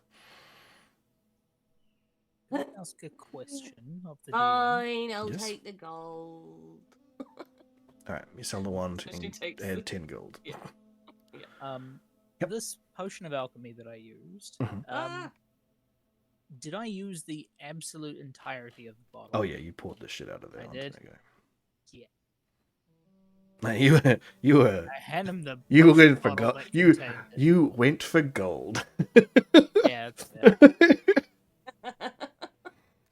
Can I ask a question of the DM? Fine, I'll Yes? take the gold. Alright, you sell the wand So she and takes add the- 10 gold. Yeah. Yep. This potion of alchemy that I used, Mhm. did I use the absolute entirety of the bottle? Oh yeah, you poured the shit out of there. I onto did. that guy. Yeah. No, you were I hand him the you potion went for bottle gold. that contained it. You went for gold. Yeah, that's fair.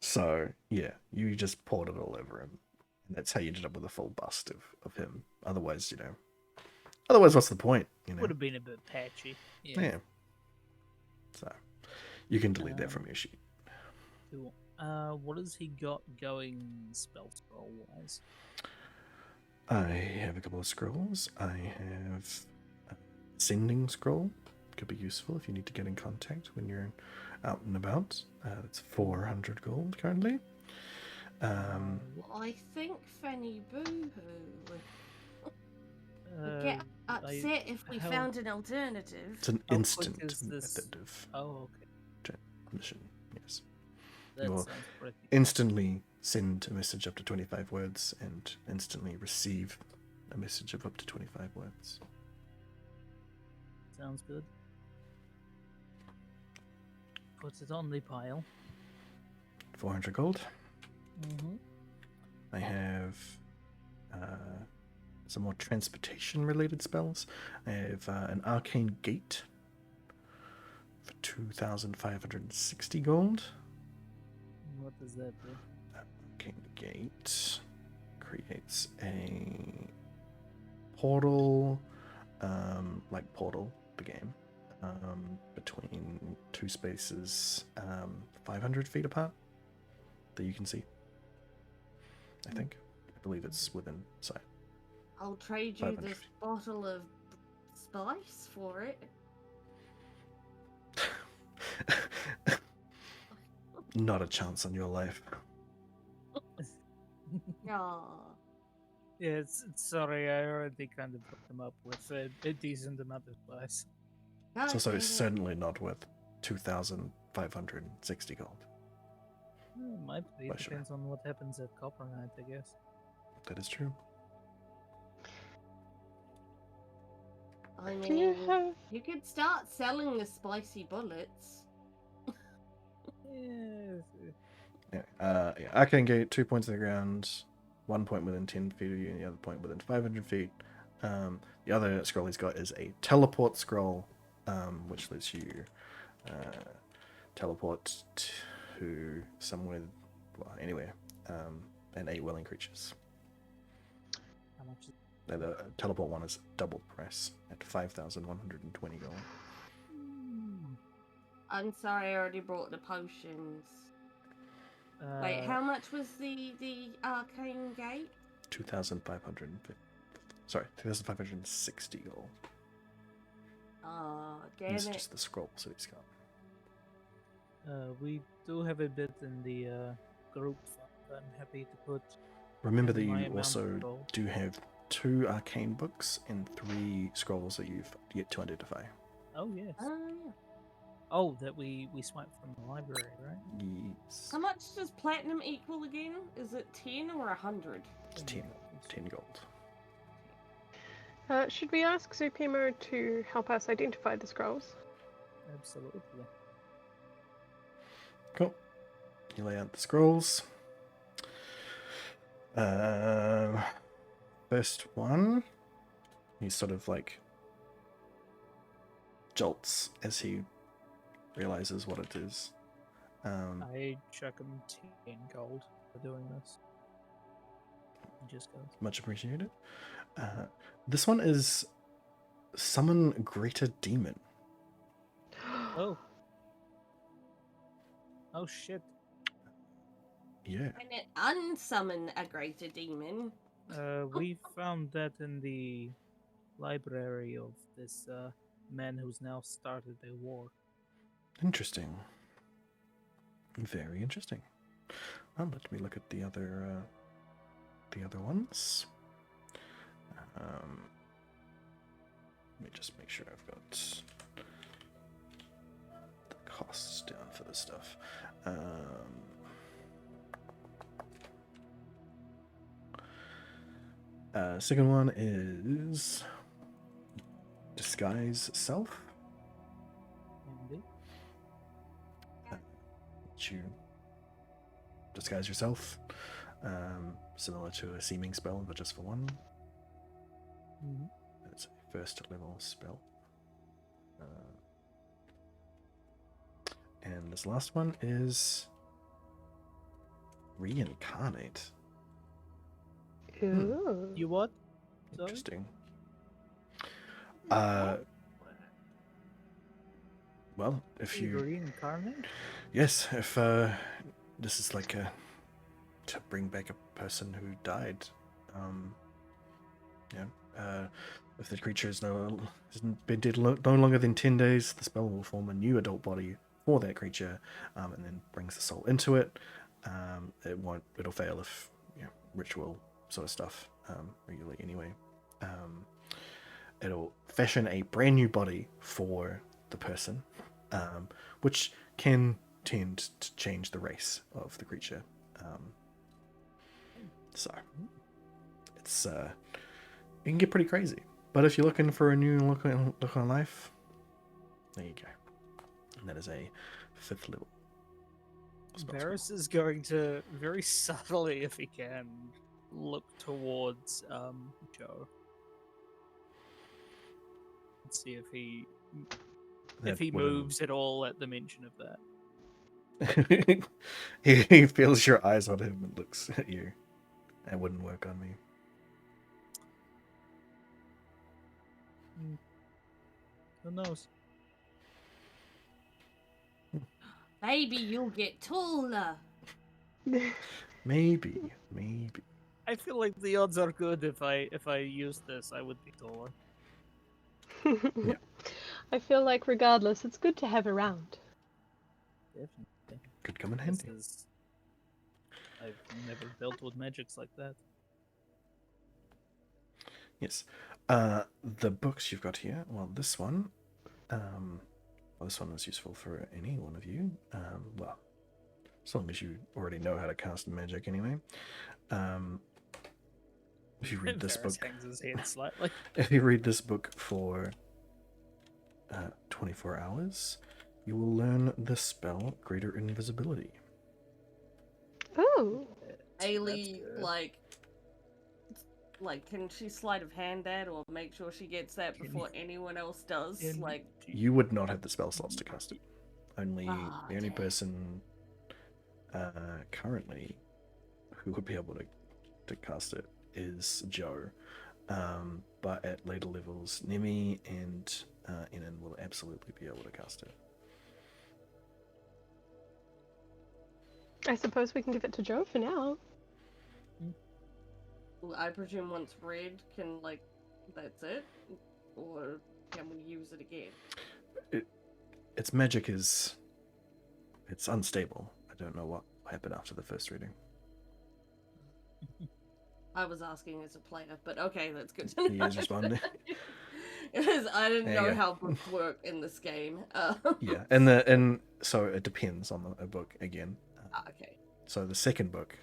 So yeah, you just poured it all over him, and that's how you ended up with a full bust of him. Otherwise, what's the point? Would have been a bit patchy. Yeah. So you can delete that from your sheet. Cool. What has he got going spell scroll wise? I have a couple of scrolls. I have a sending scroll. Could be useful if you need to get in contact when you're out and about. It's 400 gold currently. I think Fanny Boo Hoo would get upset if we found an alternative. It's an How quick instant is this? method of Oh, okay. mission. Yes. That You'll sounds pretty. instantly send a message up to 25 words and instantly receive a message of up to 25 words. Sounds good. Put it on the pile. 400 gold. Mm-hmm. I have some more transportation related spells. I have an arcane gate for 2,560 gold. What does that do? Arcane gate creates a portal, like Portal, the game, between two spaces 500 feet apart that you can see. I think. I believe it's within sight. I'll trade you 500 this bottle of spice for it. Not a chance on your life. Aw. Yeah, sorry, I already kind of hooked him up with a decent amount of spice. It's also Okay, certainly not worth 2,560 gold. Might be. Well, sure. Depends on what happens at Copper Night, I guess. That is true. I Can mean, you have? you could start selling the spicy bullets. Yeah. Yeah, Arcane Gate, 2 points in the ground, 1 point within 10 feet of you, and the other point within 500 feet. The other scroll he's got is a teleport scroll, which lets you teleport to somewhere, well, anywhere, and 8 willing creatures. How much? Now, the teleport one is double price at 5,120 gold. I'm sorry, I already brought the potions. Wait, how much was the arcane gate? 2,550. Sorry, 2,560 gold. Oh, damn It's it. just the scrolls that he's got. We do have a bit in the group fund. I'm happy to put. Remember that in my you amount also of gold. do have 2 arcane books and 3 scrolls that you've yet to identify. Oh yes. Yeah. Oh, that we swiped from the library, right? Yes. How much does platinum equal again? Is it 10 or 100? It's 10 gold. Should we ask Zupimo to help us identify the scrolls? Absolutely. Cool. You lay out the scrolls. First one, he sort of like jolts as he realizes what it is. I chuck him 10 gold for doing this. He just goes. Much appreciated. This one is summon greater demon. Oh. Oh shit. Yeah. Can it unsummon a greater demon? We found that in the library of this man who's now started a war. Interesting. Very interesting. Well, let me look at the other ones. Let me just make sure I've got the costs down for this stuff. Second one is disguise self. Indeed. You disguise yourself, similar to a seeming spell, but just for one. Mhm. It's a first level spell. And this last one is reincarnate. Ooh. You what? Sorry? Interesting. Well, if you reincarnate? yes, if this is like to bring back a person who died, if the creature hasn't been dead no longer than 10 days, the spell will form a new adult body for that creature, and then brings the soul into it. It'll fail if ritual sort of stuff regularly anyway. It'll fashion a brand new body for the person, which can tend to change the race of the creature. So it's it can get pretty crazy. But if you're looking for a new look on life, there you go. And that is a 5th level. Varys is going to very subtly, if he can, look towards Joe and see if he moves at all at the mention of that. He feels your eyes on him and looks at you. That wouldn't work on me. Who knows? Maybe you'll get taller. Maybe. I feel like the odds are good if I use this, I would be taller. Yeah. I feel like regardless, it's good to have around. Definitely. Could come in handy. I've never dealt with magics like that. Yes. The books you've got here. Well, this one. This one is useful for any one of you. Well, as long as you already know how to cast magic, anyway. If you read this book, hangs his head slightly. if you read this book for 24 hours, you will learn the spell Greater Invisibility. Ooh. Ailey, like, can she sleight of hand that or make sure she gets that before anyone else does? You would not have the spell slots to cast it. The only damn. person currently who would be able to cast it is Joe. But at later levels, Nemi and Enon will absolutely be able to cast it. I suppose we can give it to Joe for now. I presume once read, that's it? Or can we use it again? Its magic it's unstable. I don't know what happened after the first reading. I was asking as a player, but okay, that's good to know. He is responding. Because I didn't There you know go. how books work in this game. Yeah, and so it depends on a book again. Okay. So the second book,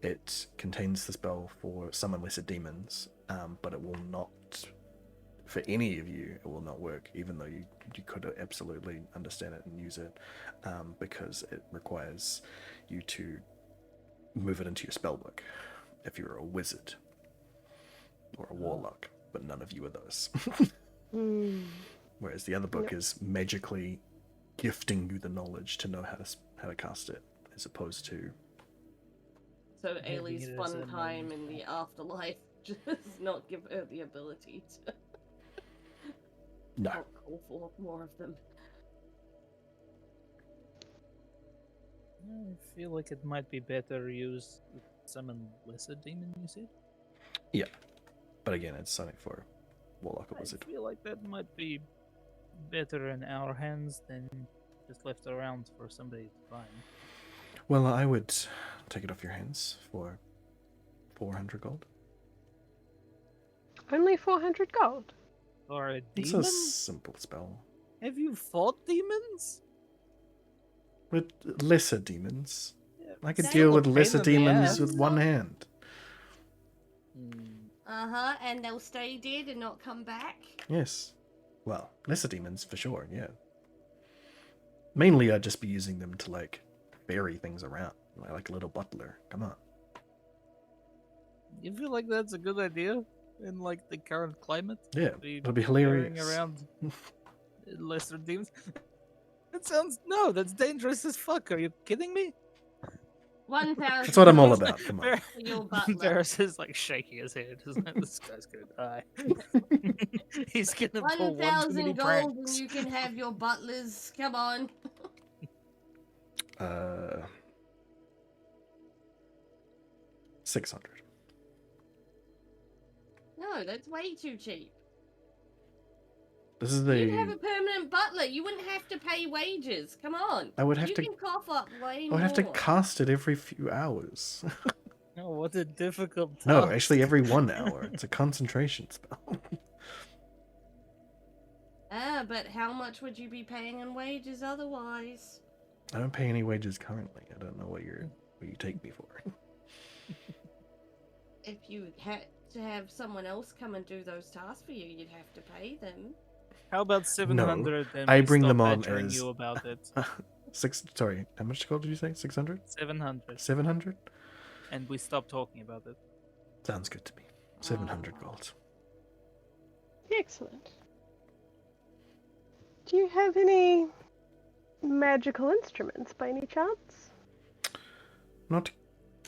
it contains the spell for summon lesser demons, but it will not, for any of you, it will not work, even though you could absolutely understand it and use it, because it requires you to move it into your spell book if you're a wizard or a warlock, but none of you are those. Whereas the other book is magically gifting you the knowledge to know how to cast it, as opposed to So Ailey's fun time in the afterlife just not give her the ability to No. not call for more of them. I feel like it might be better used to summon lesser demon, you said? But again, it's something for Warlock or I Wizard. feel like that might be better in our hands than just left around for somebody to find. Well, I would take it off your hands for 400 gold. Only 400 gold. Or a It's demon? a simple spell. Have you fought demons? With lesser demons. Yeah, I could Still deal a with pain lesser in the demons ass. with one hand. And they'll stay dead and not come back. Yes. Well, lesser demons for sure, yeah. Mainly I'd just be using them to, like, ferry things around. Like a little butler. Come on. You feel like that's a good idea in like the current climate? Yeah, Be it'll be carrying hilarious. around lesser demons. That sounds that's dangerous as fuck. Are you kidding me? 1,000. That's what I'm all about. Come on. Bar- For your butler. Barris is like shaking his head. He's like, this guy's gonna die. He's gonna pull one too many 1,000 gold and pranks. you can have your butlers. Come on. 600. No, that's way too cheap. This is You'd have the... a permanent butler. You wouldn't have to pay wages. Come on. I would have you to... can cough up way I more. would have to cast it every few hours. Oh, what a difficult task. No, actually every 1 hour. It's a concentration spell. But how much would you be paying in wages otherwise? I don't pay any wages currently. I don't know what you take me for. If you had to have someone else come and do those tasks for you, you'd have to pay them. How about 700? And I we bring stop them on badgering as- you about it. Sorry, how much gold did you say? 600? 700, 700? and we stop talking about it. Sounds good to me. 700 gold. Excellent. Do you have any magical instruments by any chance? Not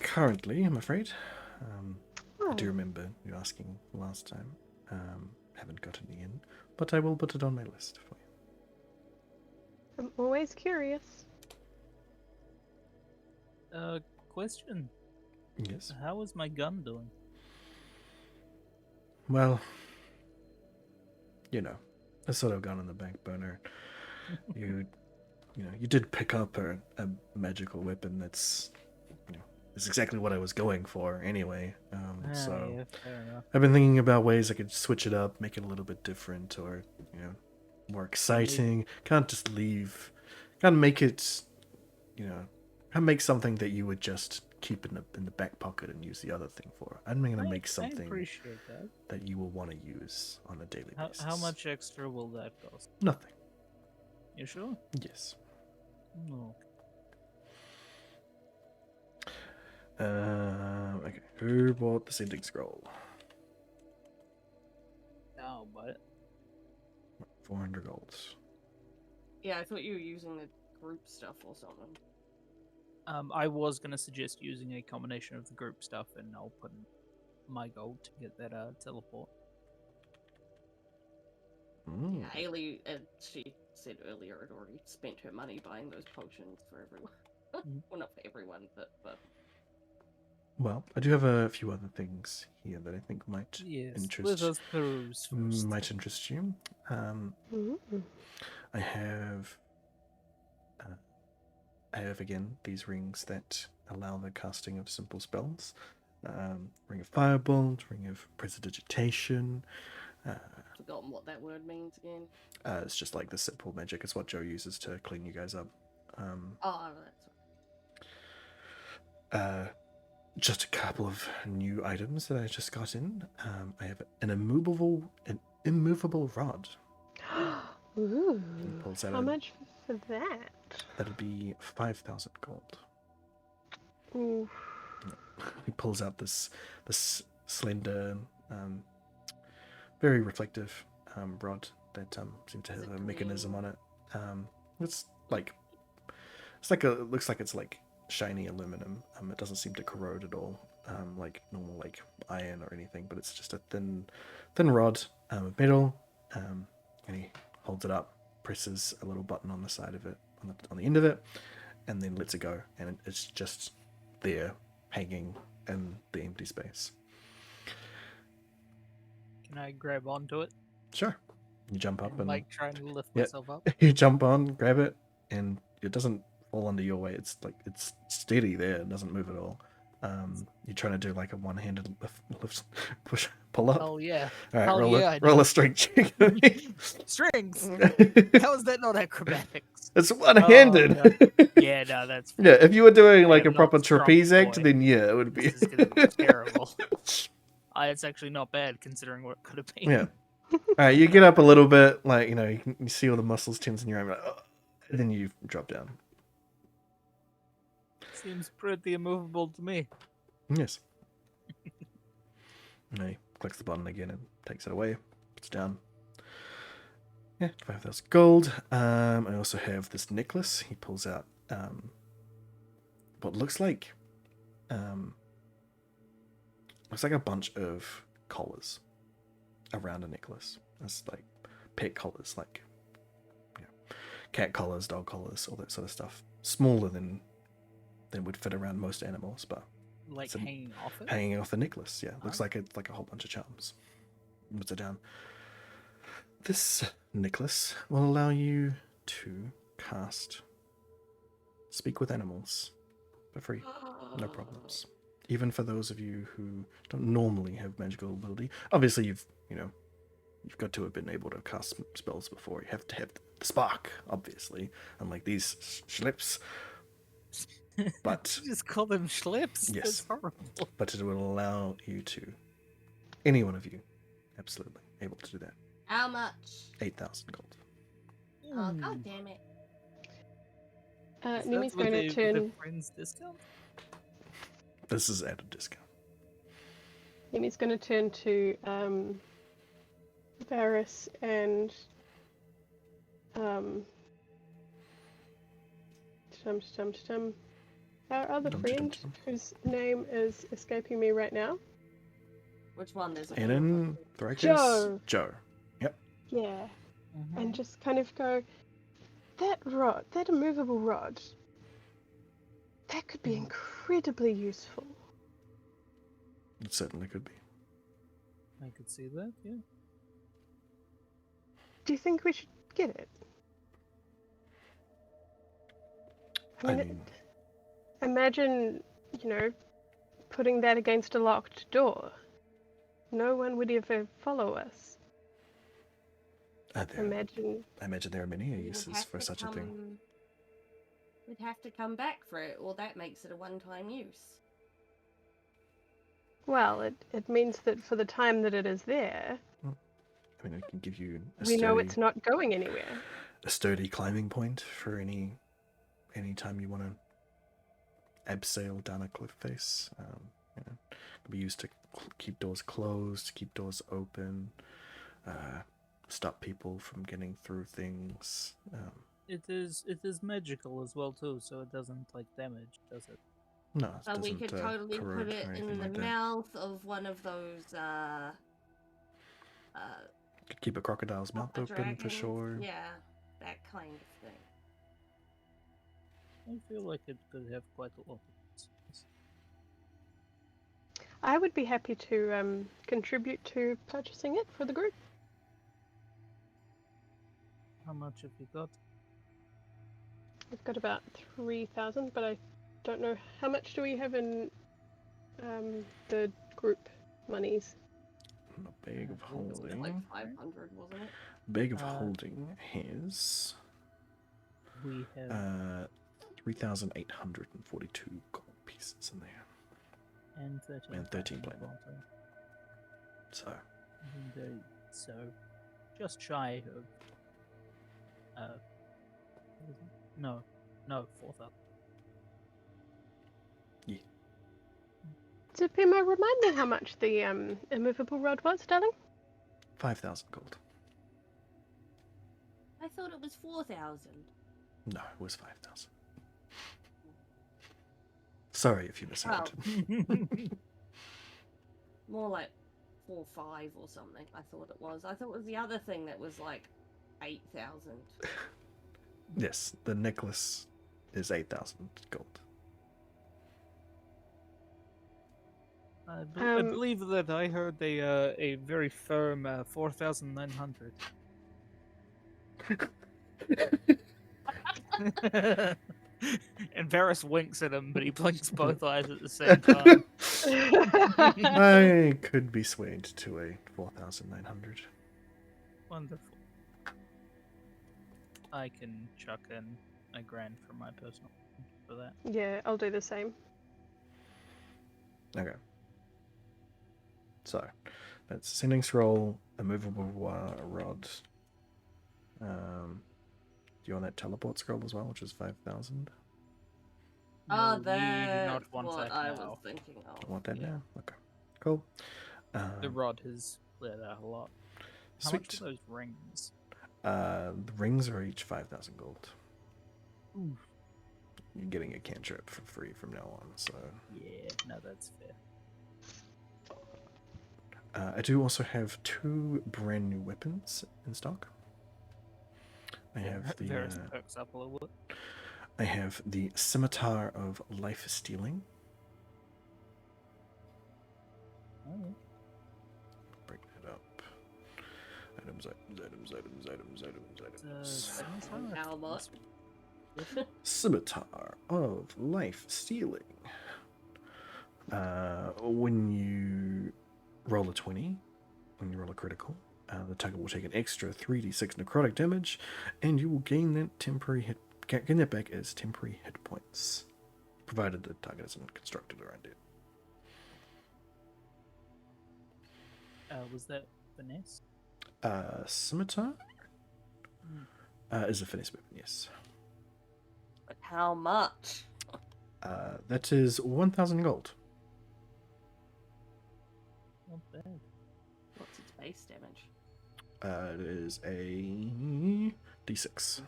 currently, I'm afraid. I Oh, do remember you asking last time. Haven't got any in, but I will put it on my list for you. I'm always curious. Question. Yes. How is my gun doing? Well, it's sort of gone on the back burner. You did pick up a magical weapon that's, it's exactly what I was going for anyway. So Yeah, fair enough. I've been thinking about ways I could switch it up, make it a little bit different, or more exciting. Can't just leave. Can't make it, can't make something that you would just keep in the back pocket and use the other thing for. I'm gonna make I something appreciate that. that you will want to use on a daily basis. How much extra will that cost? Nothing. You sure? Yes. No. Okay. Who bought the sending scroll? No, but 400 golds. Yeah, I thought you were using the group stuff or something. I was gonna suggest using a combination of the group stuff, and I'll put in my gold to get that teleport. Mm. Yeah, Haley, she said earlier, had already spent her money buying those potions for everyone. Well, not for everyone, but for... Well, I do have a few other things here that I think might Yes, interest let us peruse first. might interest you. Ooh. I have again these rings that allow the casting of simple spells. Ring of Firebolt, Ring of Prestidigitation. Forgotten what that word means again. It's just like the simple magic. It's what Joe uses to clean you guys up. Oh, that's right. Just a couple of new items that I just got in. I have an immovable rod. Ooh. He pulls out How much for that? That'd be 5,000 gold. Ooh. He pulls out this slender, very reflective rod that seems to have a mechanism on it. Looks like it's like shiny aluminum. It doesn't seem to corrode at all. like normal like iron or anything, but it's just a thin rod of metal, and he holds it up, presses a little button on the side of it, on the end of it, and then lets it go, and it's just there, hanging in the empty space. Can I grab onto it? Sure. You jump up and like trying to lift Yeah. myself up? you jump on, grab it, and it doesn't fall under your weight. It's like it's steady there. It doesn't move at all. You're trying to do like a one-handed lift push, pull up. Hell yeah. All right, Hell roll yeah, I roll do. a strength check. Strings! How is that not acrobatics? It's one-handed. Oh, no. Yeah, no, that's fine. Yeah, if you were doing I like am a proper not strong trapeze act, boy. then yeah, it would be. This is gonna be terrible. It's actually not bad considering what it could have been. Yeah. All right, you get up a little bit, like you see all the muscles tense in your arm, like, oh, and then you drop down. Seems pretty immovable to me. Yes. And he clicks the button again and takes it away, puts it down. Yeah, 5,000 gold. I also have this necklace. He pulls out what looks like a bunch of collars around a necklace. It's like pet collars, like cat collars, dog collars, all that sort of stuff. Smaller than would fit around most animals, but Like it's hanging off it? hanging off the necklace. Yeah, looks Oh. like it's like a whole bunch of charms. Puts it down. This necklace will allow you to cast Speak with Animals for free, no problems. Even for those of you who don't normally have magical ability. Obviously, you've got to have been able to cast spells before. You have to have the spark, obviously, unlike these schlips. But You just call them schlips? Yes. That's horrible. but it will allow you to, any one of you, absolutely able to do that. How much? 8,000 gold. Oh, god damn it. Is Nimi's that going to with turn. the friend's discount? This is at a discount. Nimi's going to turn to Varys and our other friend whose name is escaping me right now. Which one? There's a Anon, Joe. Joe. Yep. Yeah, Mm-hmm. and just kind of go, that rod, that immovable rod, that could be incredibly useful. It certainly could be. I could see that, yeah. Do you think we should get it? I mean, imagine, putting that against a locked door. No one would ever follow us. I Imagine. imagine there are many We would uses have for to such a thing. We'd have to come back for it, or that makes it a one-time use. Well, it means that for the time that it is there, I mean, it can give you we know it's not going anywhere. a sturdy climbing point for any time you want to abseil down a cliff face. It can be used to keep doors closed, keep doors open, stop people from getting through things. It is magical as well too, so it doesn't damage, does it? No, it So we doesn't could totally corrode put it or in anything the like that. mouth of one of those Could keep a crocodile's mouth the open for dragons. sure. Yeah, that kind of thing. I feel like it could have quite a lot of uses. I would be happy to contribute to purchasing it for the group. How much have you got? We've got about 3,000, but I don't know how much do we have in the group monies. A bag of Wasn't it like holding. 500, wasn't it? Bag of Uh, holding has We have 3,842 gold pieces in there. and 13. and 13 platinum. So So, just shy of. What is it? No, 4,000. So, Pima, remind me how much the immovable rod was, darling? 5,000 gold. I thought it was 4,000. No, it was 5,000. Sorry if you misheard. more like 4 or 5 or something. I thought it was. I thought it was the other thing that was like 8,000. Yes, the necklace is 8,000 gold. I believe that I heard a very firm 4,900. And Varys winks at him, but he blinks both eyes at the same time. I could be swayed to a 4,900. Wonderful. I can chuck in $1,000 for my personal for that. Yeah, I'll do the same. Okay. So, that's sending scroll, a movable rod. Do you want that teleport scroll as well, which is 5,000? Oh, No, we do that's not want what that I now. was thinking of. Want that Yeah. now? Okay. Cool. The rod has cleared out a lot. How much Sweet. are those rings? The rings are each 5,000 gold. Ooh. You're getting a cantrip for free from now on, so... Yeah, no, that's fair. I do also have 2 brand new weapons in stock. I have the Varys perks up a little bit. I have the Scimitar of Life Stealing. Oh. Bring that up. Items. How much? Scimitar of Life Stealing. When you roll a 20, when you roll a critical, the target will take an extra 3d6 necrotic damage, and you will gain that gain that back as temporary hit points, provided the target isn't constructed around it. Was that finesse? Scimitar is a finesse weapon, yes. But how much? That is 1,000 gold. Not bad. What's its base damage? It is a d6.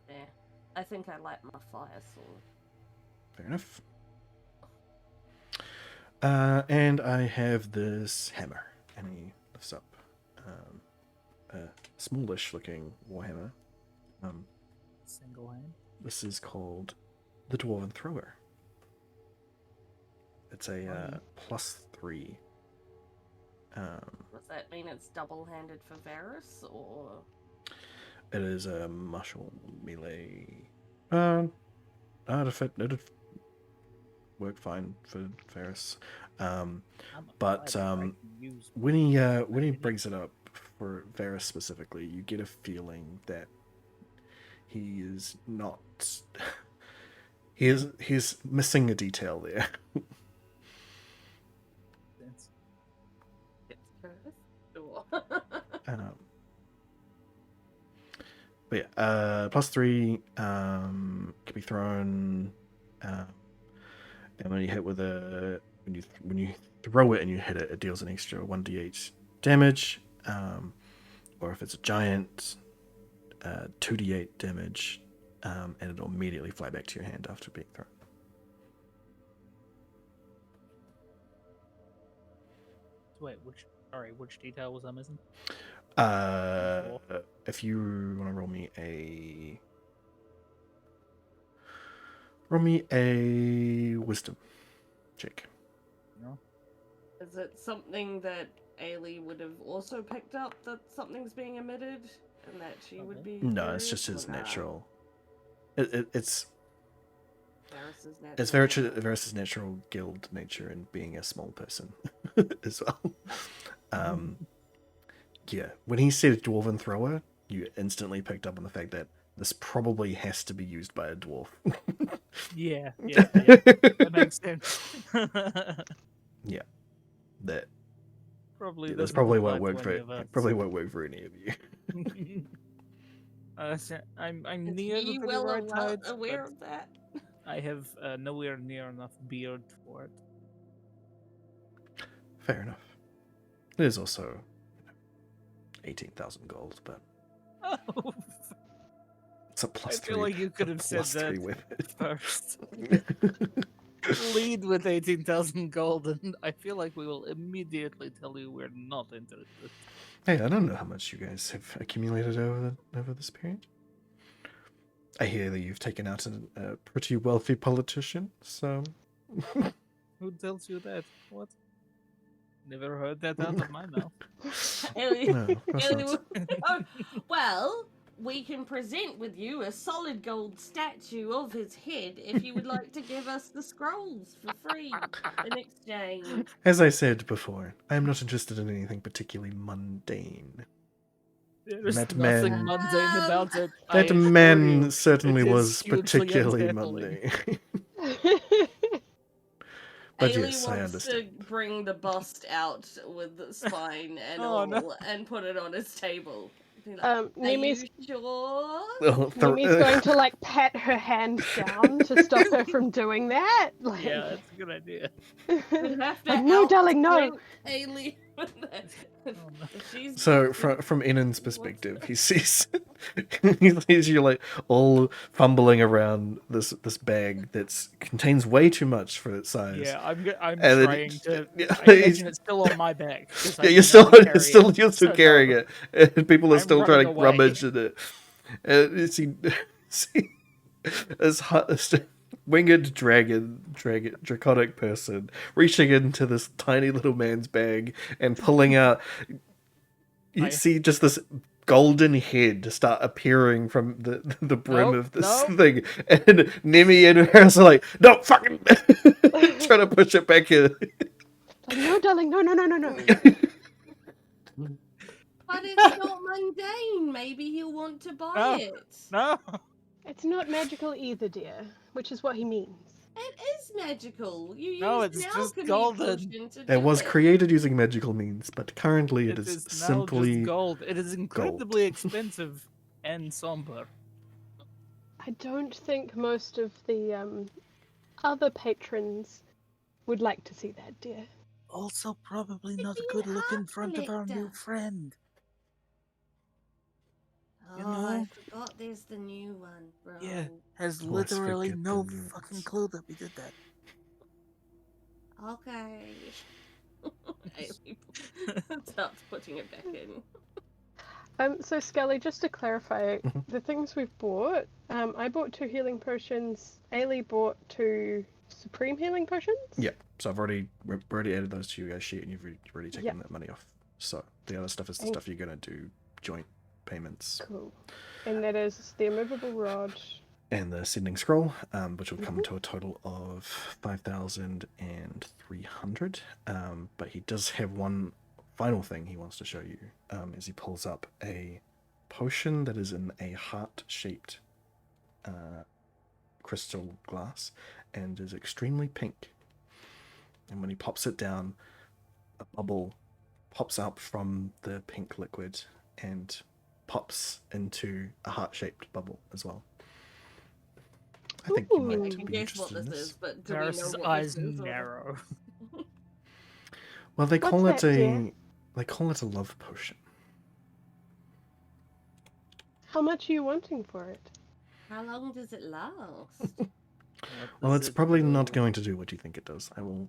Yeah. I think I like my fire sword. Fair enough. And I have this hammer, and he lifts up a smallish looking warhammer. Single hand. This is called the Dwarven Thrower. It's a +3. Does that mean it's double-handed for Varys, or...? It is a martial melee. It'd work fine for Ferris. But when he brings it up for Varys specifically, you get a feeling that he is not. He's missing a detail there. It's Curtis? Or... But yeah, +3 can be thrown, and when you hit with when you throw it and you hit it, it deals an extra 1d8 damage, or if it's a giant, 2d8 damage, and it'll immediately fly back to your hand after being thrown. Wait, which detail was I missing? If you want to roll me a wisdom check. No. Is it something that Ailey would have also picked up, that something's being emitted, and that she would be... No, it's just his natural. It's Varys' Varys' natural guild nature and being a small person as well. Yeah, when he said Dwarven Thrower, you instantly picked up on the fact that this probably has to be used by a dwarf. Yeah, that makes sense. Yeah, that Probably this doesn't probably apply won't work to for any of us. probably won't work for any of you. I'm Is near he the well right height, aware but of that? I have nowhere near enough beard for it. Fair enough. There's also 18,000 gold, but Oh, it's a I +3. feel like you could have said +3 that with it. first. Lead with 18,000 gold, and I feel like we will immediately tell you we're not interested. Hey, I don't know how much you guys have accumulated over this period. I hear that you've taken out a pretty wealthy politician, so... Who tells you that? What? Never heard that out of my mouth. Ellie, No, of course Ellie not. will- well, we can present with you a solid gold statue of his head if you would like to give us the scrolls for free in exchange. As I said before, I am not interested in anything particularly mundane. There's That nothing man- mundane about it. I That assure man you. certainly It is was hugely particularly unsettling. mundane. But Ailey yes, I wants understand. to bring the bust out with the spine and Oh, all no. and put it on his table. Be like, Um, are Nemi's- you sure? Nimi's going to like pat her hand down to stop her from doing that. Like, Yeah, that's a good idea. We'd have to like, no, darling, no. outstrength Ailey. no. She's So from Inan's perspective, he sees he sees you like all fumbling around this bag that contains way too much for its size. Yeah, I'm And then- trying to. yeah, I imagine it's still on my back. 'cause I Yeah, can you're still never carry you're still so carrying no. it, and people are I'm still trying to running away. rummage in it. And you see this winged draconic person reaching into this tiny little man's bag and pulling out. You see just this golden head start appearing from the brim Nope, of this nope. thing, and Nemi and Harris are like, "No, fucking!" trying to push it back in. Like, no, darling, no. But it's not mundane. Maybe he'll want to buy No. it. No. It's not magical either, dear, which is what he means. It is magical. You No, use it's an just alchemy golden. potion to It do was it. created using magical means, but currently It it is now simply just gold. It is incredibly expensive and somber. I don't think most of the other patrons would like to see that, dear. Also, probably It's not a an good look in art front of our new collector. friend. Oh, You I know? forgot there's the new one, bro. Yeah, has Let's literally forget no the news. fucking clue that we did that. Okay. Ailey starts putting it back in. So Scully, just to clarify, Mhm. the things we've bought, I bought 2 healing potions. Ailey bought 2 supreme healing potions. Yeah, so we've already added those to your guys' sheet, and you've already taken Yeah. that money off. So the other stuff is the And- stuff you're gonna do joint payments, Cool. And that is the immovable rod. and the sending scroll, which will come to a total of 5,300. But he does have one final thing he wants to show you, as he pulls up a potion that is in a heart-shaped crystal glass and is extremely pink. And when he pops it down, a bubble pops out from the pink liquid and pops into a heart-shaped bubble as well. I think you Ooh. might I be can guess interested what in this this. is, but do Varus's we know what eyes this is? or- narrow. Well, they What's call it that, dear? they call it a love potion. How much are you wanting for it? How long does it last? Well, it's probably not going to do what you think it does. I will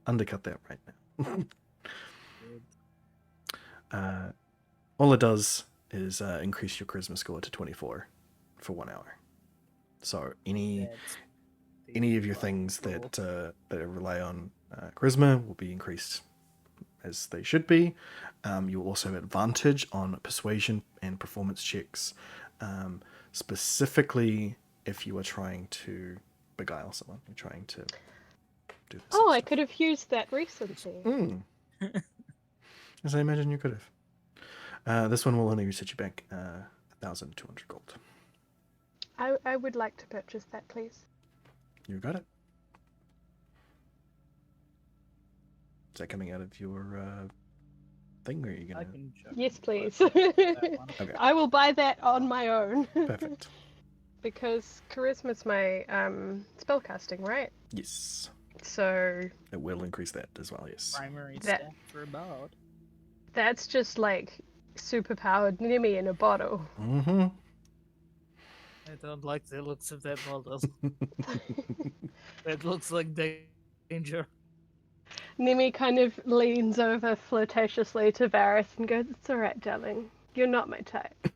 undercut that right now. All it does is increase your charisma score to 24 for 1 hour. So any of your things that rely on charisma will be increased as they should be. You will also have advantage on persuasion and performance checks, specifically if you are trying to beguile someone. You're trying to do this. Oh, I could have used that recently. As I imagine you could have. This one will only set you back 1,200 gold. I would like to purchase that, please. You got it. Is that coming out of your thing, or are you I gonna? can check Yes, that please. one. Okay. I will buy that on my own. Perfect. Because charisma's my spellcasting, right? Yes, So it will increase that as well. Yes. Primary That- stat for about. that's just like superpowered Nimi in a bottle. Mm-hmm. I don't like the looks of that model. It looks like danger. Nemi kind of leans over flirtatiously to Varys and goes, "It's alright, darling. You're not my type."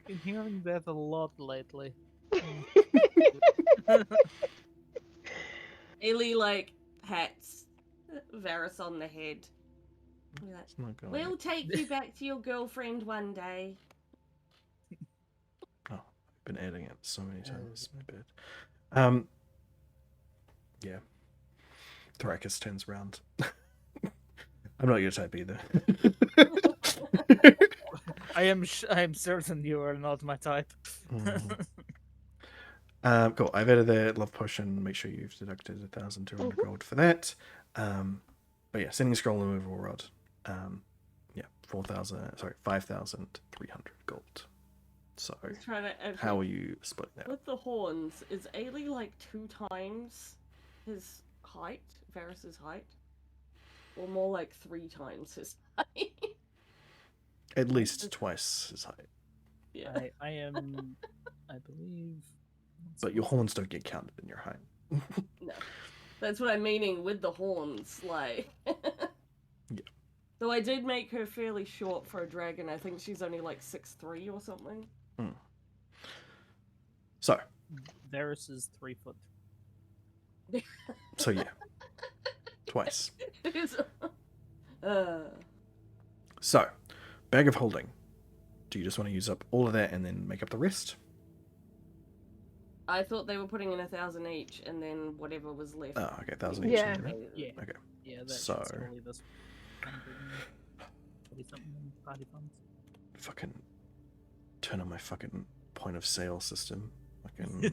Been hearing that a lot lately. Ailey like pats Varys on the head. Like, It's not going. we'll take you back to your girlfriend one day. Oh, I've been adding it so many times. My bad. Yeah. Thrakus turns around. I'm not your type either. I am certain you are not my type. Cool. I've added that love potion. Make sure you've deducted 1,200 gold for that. But yeah, sending scroll and removal rod. Yeah, 5,300 gold. So how are you splitting that? With the horns, is Ailey like 2 times his height, Varys's height? Or more like 3 times his height? At least twice his height. Yeah. I am, I believe. But your horns don't get counted in your height. No. That's what I'm meaning with the horns, like. Yeah. Though I did make her fairly short for a dragon. I think she's only like 6'3" or something. So. Varys is 3 foot. So yeah. Twice. So, bag of holding. Do you just want to use up all of that and then make up the rest? I thought they were putting in 1,000 each, and then whatever was left. Oh, okay, 1,000 each. Yeah. Yeah. Okay. Yeah, that So- should still leave us 140-something party funds. Fucking turn on my fucking point of sale system. Fucking.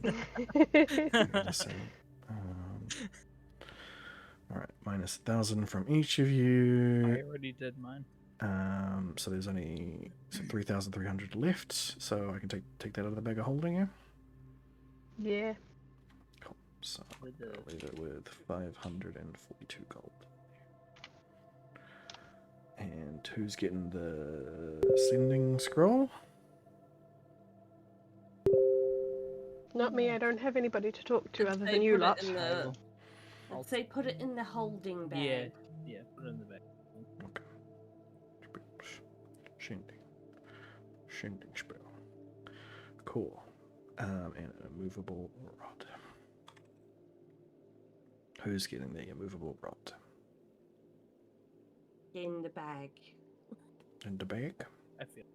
Alright, minus 1,000 from each of you. I already did mine. So there's only 3,300 left, so I can take that out of the bag of holding, yeah? Yeah. Cool. So With the- I'll leave it with 542 gold. And who's getting the sending scroll? Not me. I don't have anybody to talk to other They than you put it lot. in the- I will. I'd say put it in the holding bag. Yeah, yeah, put it in the bag. Okay. Shindig spell. Cool. And a movable rod. Who's getting the immovable rod? In the bag. In the bag? I feel.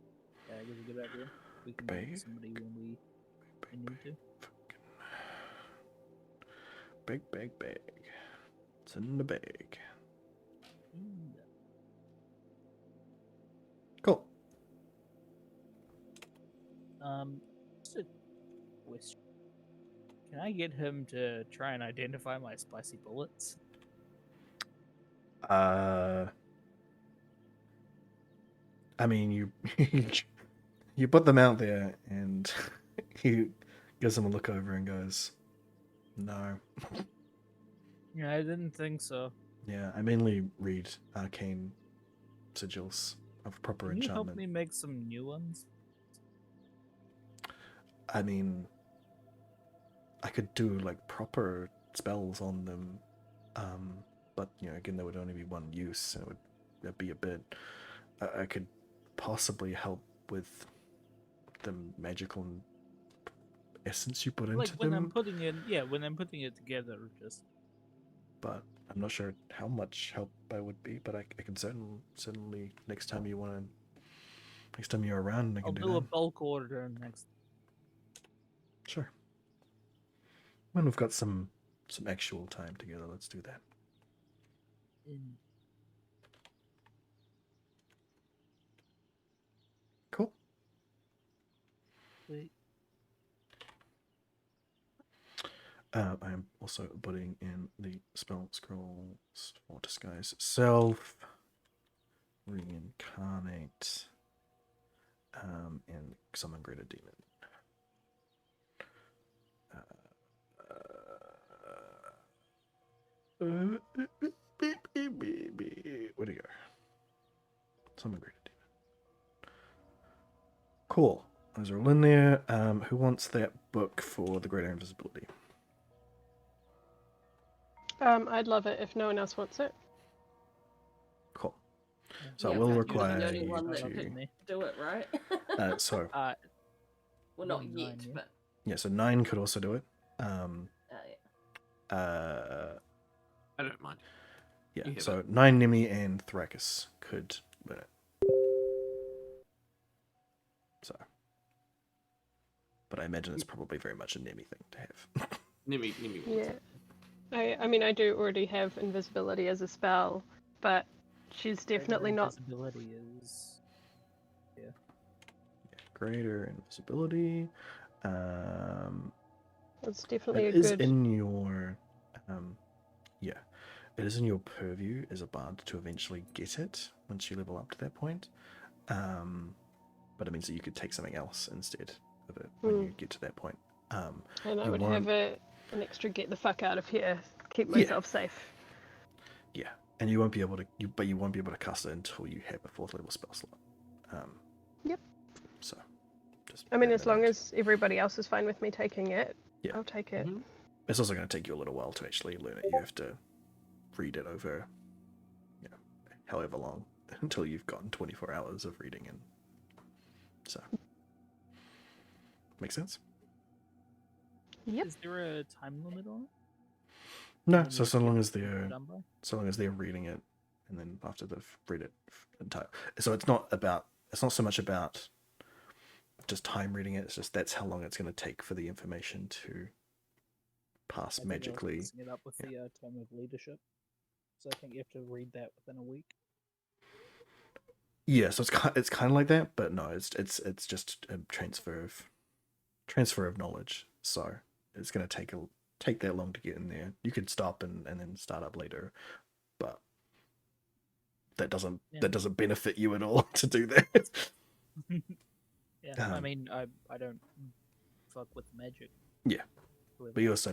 Yeah, give it a good idea. We can Bag? make somebody when we need to. Bag. It's in the bag. Cool. Just a question. Can I get him to try and identify my spicy bullets? I mean, you you put them out there, and he gives them a look over and goes, "No." Yeah, I didn't think so. Yeah, I mainly read arcane sigils of proper Can you help enchantment. me make some new ones? I mean, I could do like proper spells on them, but again, there would only be one use, and it'd be a bit. I could possibly help with the magical essence you put into Like when them, I'm putting it, when I'm putting it together, just but I'm not sure how much help I would be. But I can certainly next time you're around, I I'll can do a that. bulk order next. Sure. When we've got some actual time together, let's do that. Cool. Wait. I am also putting in the spell scrolls for disguise self, reincarnate, and summon greater demon. Where'd he go? Summon greater demon. Cool. Those are all in there. Who wants that book for the greater invisibility? I'd love it if no one else wants it. Cool. So Yeah, it will but require you're the only you one that to. could do it, right? So Well, not Really yet, nine, yeah. but yeah, so 9 could also do it. yeah. I don't mind. Yeah, You have so it. 9 Nimi and Thrakus could win it. So, but I imagine it's probably very much a Nimi thing to have. Nimi wants Yeah. it. I mean, I do already have invisibility as a spell, but she's definitely not. Invisibility is. Yeah. Greater invisibility. It's definitely It a is good. in your, yeah, it is in your purview as a bard to eventually get it once you level up to that point. But it means that you could take something else instead of it when you get to that point. And I you would won't- have an extra get the fuck out of here, keep myself safe. Yeah, and you won't be able to. But you won't be able to cast it until you have a 4th level spell slot. Yep. So, just. I mean, bear as that long in mind. as everybody else is fine with me taking it, Yeah. I'll take it. Mhm. It's also going to take you a little while to actually learn it. You have to read it over, however long until you've gotten 24 hours of reading in. So, makes sense? Yep. Is there a time limit on it? No, When so you so get long as it they're done by? so long as they're reading it, and then after they've read it entire. So it's not so much about just time reading it. It's just that's how long it's going to take for the information to pass I think I was magically. mixing it up with the tome of leadership. So I think you have to read that within a week. Yeah, so it's kind of like that, but no, it's just a transfer of knowledge. So it's going to take that long to get in there. You could stop and then start up later, but that doesn't benefit you at all to do that. Yeah, I mean, I don't fuck with magic. Yeah, Whoever but you does.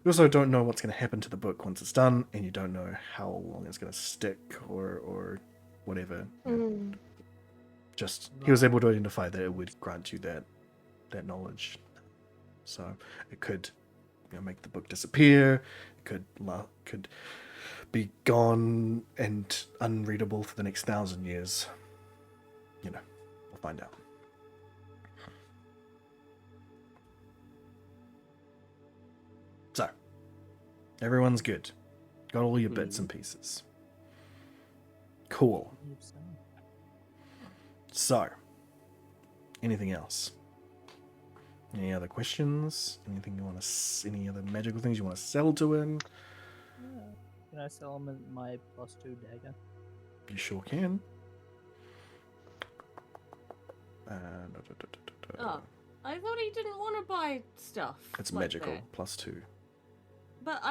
also don't know what's going to happen to the book once it's done, and you don't know how long it's going to stick or whatever. Just he was able to identify that it would grant you that knowledge, so it could make the book disappear. It could be gone and unreadable for the next 1,000 years. We'll find out. So, everyone's good. Got all your bits and pieces. Cool. So, anything else? Any other questions? Anything you want to? Any other magical things you want to sell to him? Yeah. Can I sell him my +2 dagger? You sure can. Oh, I thought he didn't want to buy stuff. It's like magical, that. +2. But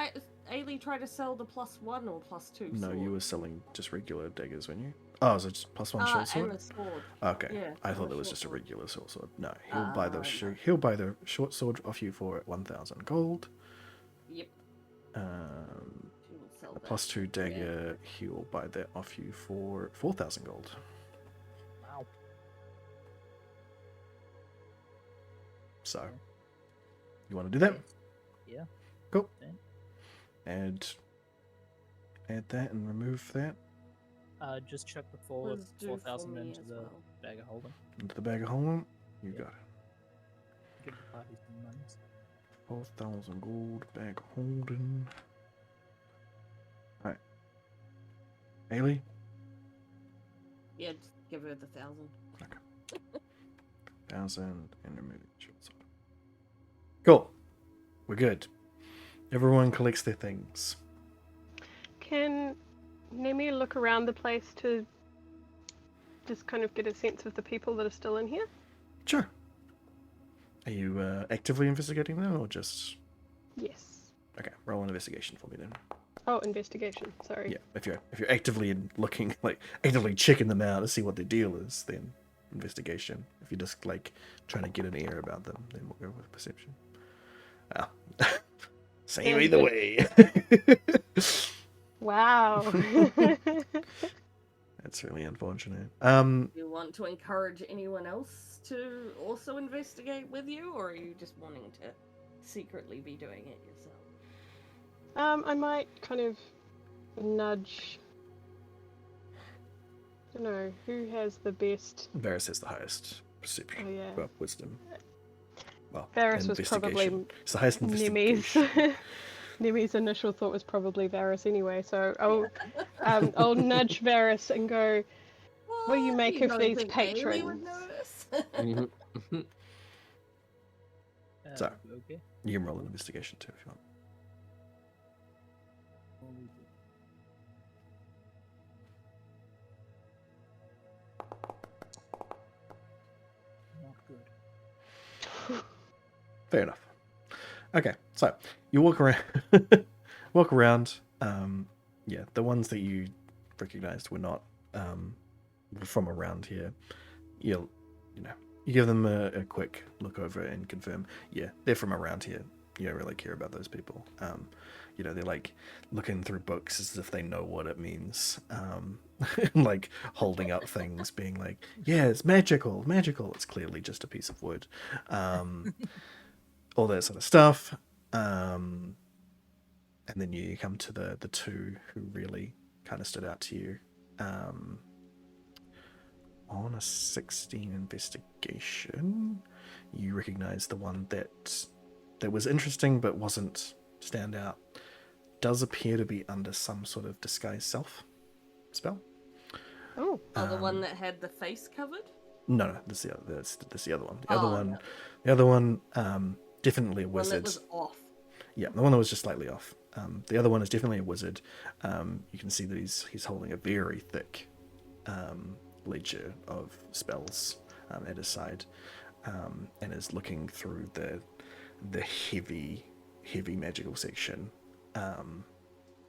Ailey tried to sell the +1 or +2 No, sword. you were selling just regular daggers, weren't you? Oh, is it just +1 short sword? And a sword. Okay, Yeah, I and thought a there was short just a sword. regular short sword. No, he'll buy the no. he'll buy the short sword off you for 1,000 gold. Yep. She will sell The that. +2 dagger, he'll buy that off you for 4,000 gold. Wow. So, you want to do that? Yeah. Cool. Okay. Add that and remove that Just chuck the Please do for 4,000 me into as the well. bag of holding. into the bag of holding. You Yeah. got it. Give the party some monies. 4,000 gold, bag of holding. Alright. Ailey? Yeah, just give her the 1,000. 1,000 and remove the short sword. Cool. We're good. Everyone collects their things. Can Nemi look around the place to just kind of get a sense of the people that are still in here? Sure. Are you actively investigating them or just... Yes. Okay, roll an investigation for me then. Oh, investigation. Sorry. Yeah, if you're actively looking, like actively checking them out to see what their deal is, then investigation. If you're just like trying to get an ear about them, then we'll go with perception. Ah. Same either way. Wow. That's really unfortunate. Do you want to encourage anyone else to also investigate with you, or are you just wanting to secretly be doing it yourself? I might kind of nudge. I don't know who has the best. Varys has the highest perception. Oh yeah. Well, wisdom. Well, Varys was investigation. probably It's the highest Nemi's. investigation. Nemi's initial thought was probably Varys anyway, so I'll nudge Varys and go. What do you make of don't these think Ailey patrons? would notice? So. Okay. You can roll an investigation too if you want. Not good. Fair enough. Okay, so you walk around. walk around. Yeah, the ones that you recognized were not from around here. You give them a quick look over and confirm. Yeah, they're from around here. You don't really care about those people. They're like looking through books as if they know what it means. Like holding up things, being like, "Yeah, it's magical, magical." It's clearly just a piece of wood. All that sort of stuff. And then you come to the two who really kind of stood out to you. On a 16 investigation, you recognize the one that was interesting but wasn't stand out. Does appear to be under some sort of disguise self spell. Oh, the one that had the face covered? No, this is the other one. No. The other one, definitely a wizard. One that was off. Yeah, the one that was just slightly off. The other one is definitely a wizard. You can see that he's holding a very thick ledger of spells at his side, and is looking through the heavy magical section.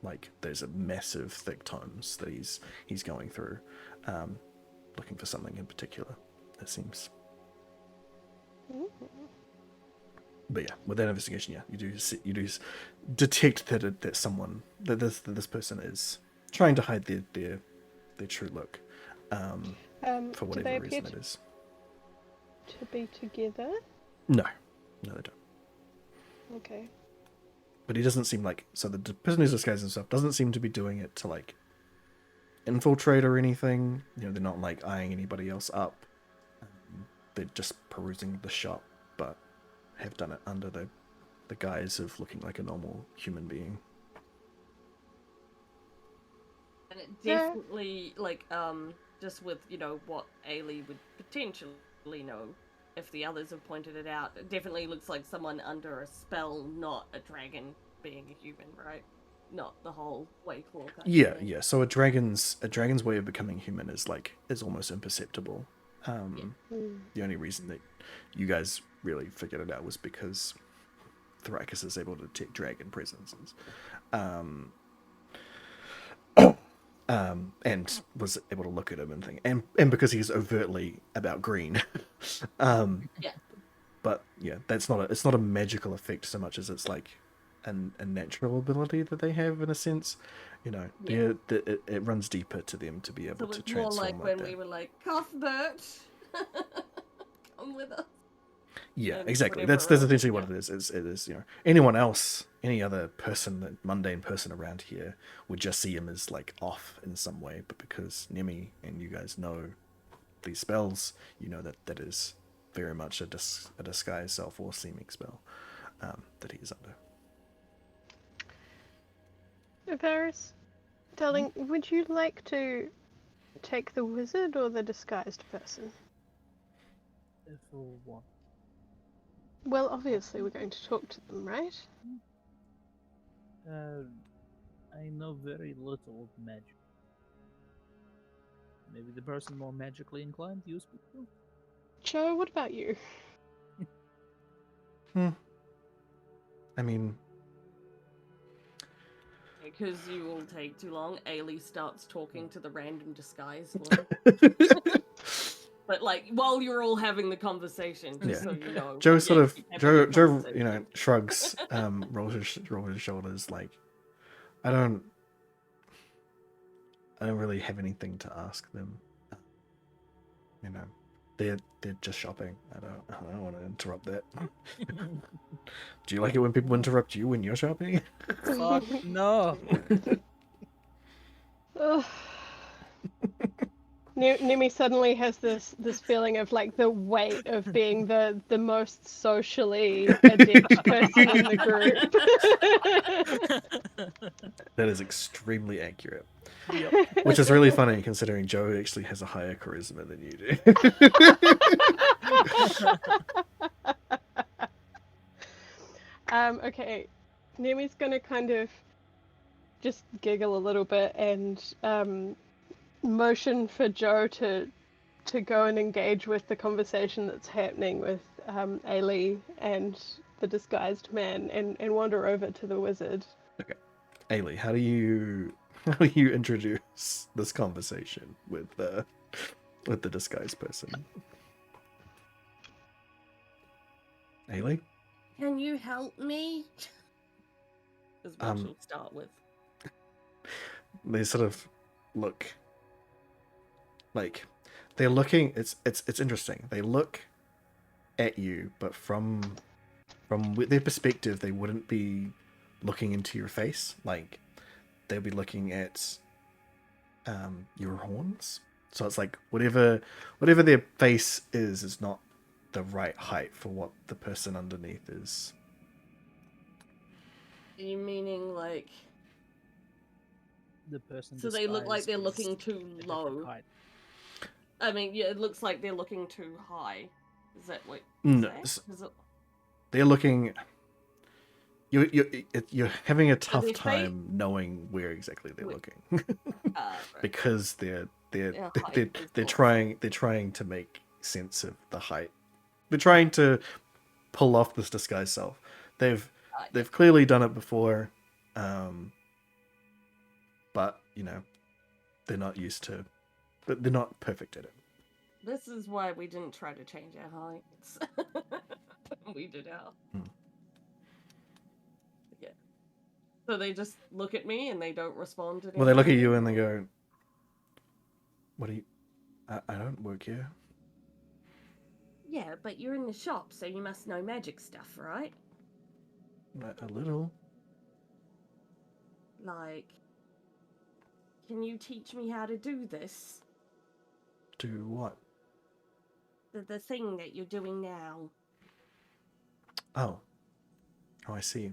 Like there's a massive thick tomes that he's going through, looking for something in particular. It seems. But yeah, with that investigation, yeah, you do detect that this person is trying to hide their true look, for whatever reason it is. To be together? No, they don't. Okay. But he doesn't seem like the person who's disguised himself doesn't seem to be doing it to like infiltrate or anything. They're not like eyeing anybody else up. They're just perusing the shop, but have done it under the guise of looking like a normal human being. And it definitely, just with, what Ailey would potentially know, if the others have pointed it out, it definitely looks like someone under a spell, not a dragon being a human, right? Not the whole way claw kind of thing. Yeah. So a dragon's way of becoming human is almost imperceptible. The only reason that you guys really figured it out was because Thrakus is able to detect dragon presences. And was able to look at him and think, and because he's overtly about green. Yeah. But yeah, it's not a magical effect so much as it's like a natural ability that they have in a sense. It runs deeper to them to be able to transform. More like when that. we were like, Cuthbert, come with us. Yeah, And exactly. whatever That's else, essentially what it is. It is anyone else, any other person, mundane person around here would just see him as like off in some way. But because Nemi and you guys know these spells, you know that is very much a disguise self or seeming spell that he is under. Varys, darling, would you like to take the wizard or the disguised person? For what? Well, obviously we're going to talk to them, right? I know very little of magic. Maybe the person more magically inclined you speak to? Joe, what about you? I mean, Because you will take too long, Ailey starts talking to the random disguise one. But while you're all having the conversation, just so you know. Joe Joe conversation. shrugs, rolls his shoulders like, I don't really have anything to ask them. They're just shopping. I don't want to interrupt that. Do you like it when people interrupt you when you're shopping? Fuck no. Ugh. Nimi suddenly has this feeling of like the weight of being the most socially adept person in the group. That is extremely accurate. Yep. Which is really funny considering Joe actually has a higher charisma than you do. Okay, Nemi's gonna kind of just giggle a little bit and motion for Joe to go and engage with the conversation that's happening with Ailey and the disguised man, and wander over to the wizard. Okay, Ailey, how do you introduce this conversation with the disguised person? Ailey? Can you help me? Is what she'll start with. They sort of look like they're looking. It's interesting. They look at you, but from their perspective, they wouldn't be looking into your face. Like they'll be looking at your horns. So it's like whatever their face is not the right height for what the person underneath is. You meaning like? The person. So they look like they're disguised looking is too a different low. height. I mean, yeah, it looks like they're looking too high. Is that what? No, they're looking. You're having a tough time knowing where exactly they're looking Right. because they're trying to make sense of the height. They're trying to pull off this disguised self. They've clearly done it before, but you know they're not used to. They're not perfect at it. This is why we didn't try to change our heights. We did our. Yeah. So they just look at me and they don't respond to anything? Well, they look at you and they go, "What do you? I don't work here." Yeah, but you're in the shop, so you must know magic stuff, right? A little. Like, can you teach me how to do this? Do what? The thing that you're doing now. Oh, I see.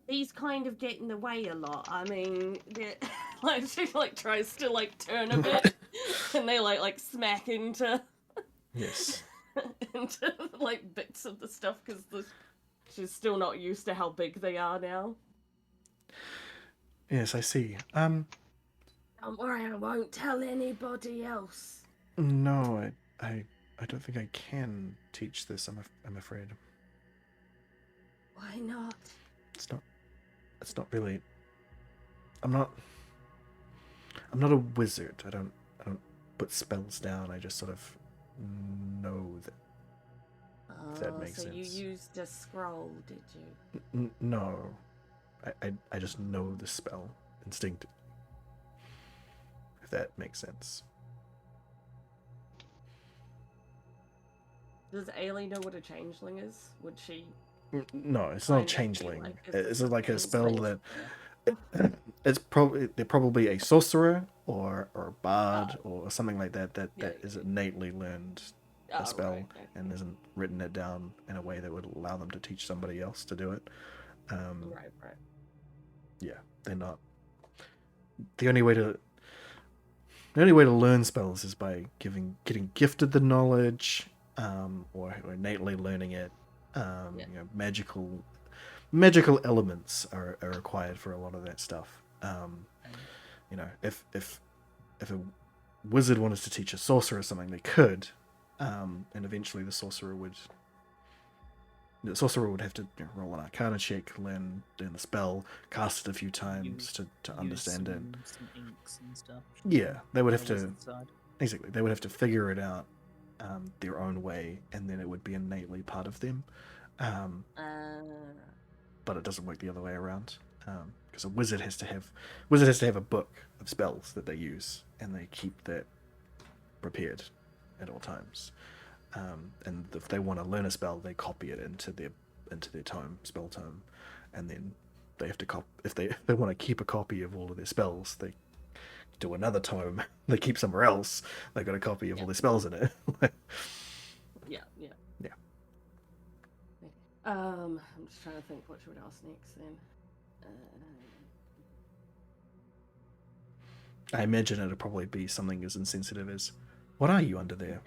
These kind of get in the way a lot. I mean, like she like tries to like turn a bit, and they like smack into Yes. into like bits of the stuff because she's still not used to how big they are now. Yes, I see. Don't worry, I won't tell anybody else. No, I don't think I can teach this. I'm afraid. Why not? It's not really. I'm not a wizard. I don't put spells down. I just sort of know that. If that makes sense. So you used a scroll, did you? No, I just know the spell instinctively. If that makes sense. Does Ailey know what a changeling is? Would she? No, it's not a changeling. It's like a spell that they're probably a sorcerer or a bard or something like that is innately learned a spell and isn't written it down in a way that would allow them to teach somebody else to do it. Right. Yeah, they're not. The only way to learn spells is by getting gifted the knowledge, or innately learning it. You know, magical elements are required for a lot of that stuff. You know, if a wizard wanted to teach a sorcerer something, they could, and eventually the sorcerer would have to roll an Arcana check, learn the spell, cast it a few times to understand it. Some inks and stuff. Yeah, they would have to. Exactly, they would have to figure it out their own way, and then it would be innately part of them. But it doesn't work the other way around, because a wizard has to have a book of spells that they use, and they keep that prepared at all times. and if they want to learn a spell, they copy it into their spell tome, and then they have to if they want to keep a copy of all of their spells, they do another tome they keep somewhere else. They got a copy of all their spells in it. Yeah. I'm just trying to think what should we ask next then. I imagine it'll probably be something as insensitive as, "What are you under there?"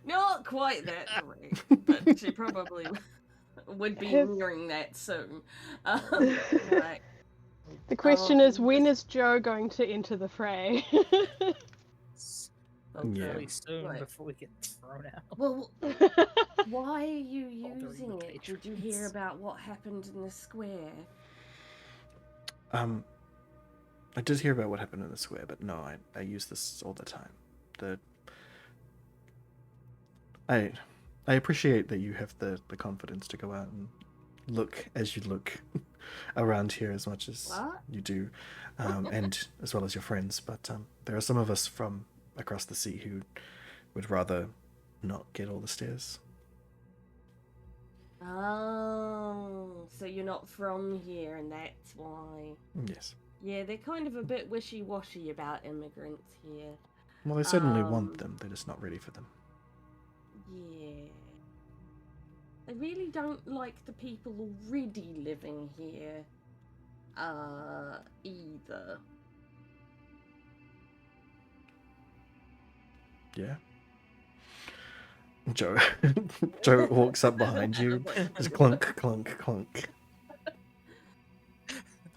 Not quite that direct, but she probably would be hearing that soon. Right. The question is, when is Joe going to enter the fray? Hopefully soon, Right. before we get thrown out. Well, why are you Bothering using the it? Did you hear patrons. about what happened in the square? I did hear about what happened in the square, but no, I use this all the time. I appreciate that you have the confidence to go out and look as you look around here as much as you do, and as well as your friends. But there are some of us from across the sea who would rather not get all the stairs. Oh, so you're not from here, and that's why. Yes. Yeah, they're kind of a bit wishy-washy about immigrants here. Well, they certainly want them. They're just not ready for them. Yeah. I really don't like the people already living here. Either. Yeah. Joe walks up behind you. Just clunk, clunk, clunk.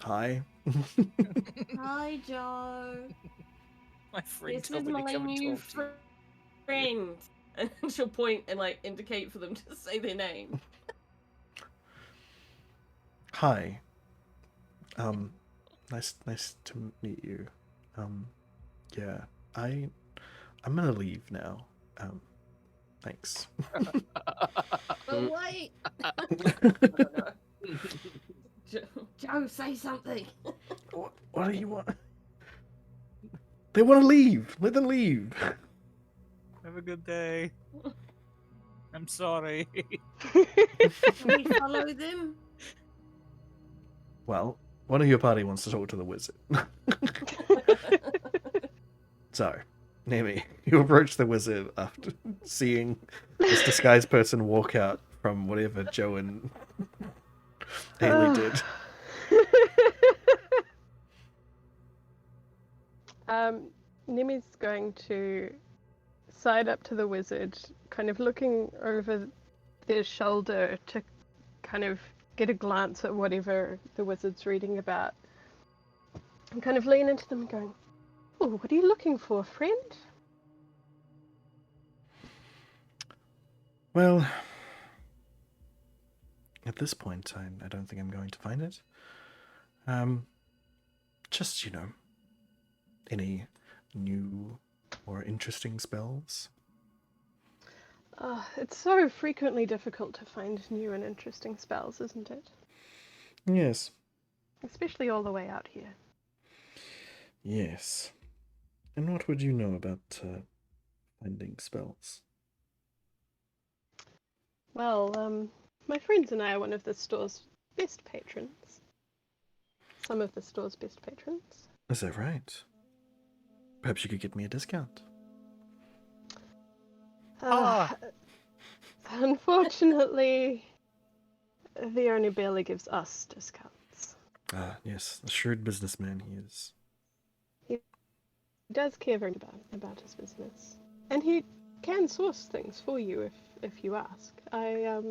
Hi. Hi, Joe. My friend This is told me to my come and new talk to you. friend. And she'll point and like indicate for them to say their name. Hi. Nice to meet you. Yeah, I'm gonna leave now. Thanks. But wait! Joe, say something! What do you want? They want to leave. Let them leave. Have a good day. I'm sorry. Can we follow them? Well, one of your party wants to talk to the wizard. So, Nemi, you approach the wizard after seeing this disguised person walk out from whatever Joe and Haley did. Nemi's going to side up to the wizard, kind of looking over their shoulder to kind of get a glance at whatever the wizard's reading about. And kind of lean into them and going, "Oh, what are you looking for, friend?" Well, at this point, I don't think I'm going to find it. Just, any new or interesting spells? It's so frequently difficult to find new and interesting spells, isn't it? Yes. Especially all the way out here. Yes. And what would you know about finding spells? Well, my friends and I are one of the store's best patrons. Some of the store's best patrons. Is that right? Perhaps you could get me a discount. Unfortunately, the owner barely gives us discounts. Ah, yes, a shrewd businessman he is. He does care very about his business. And he can source things for you if you ask. I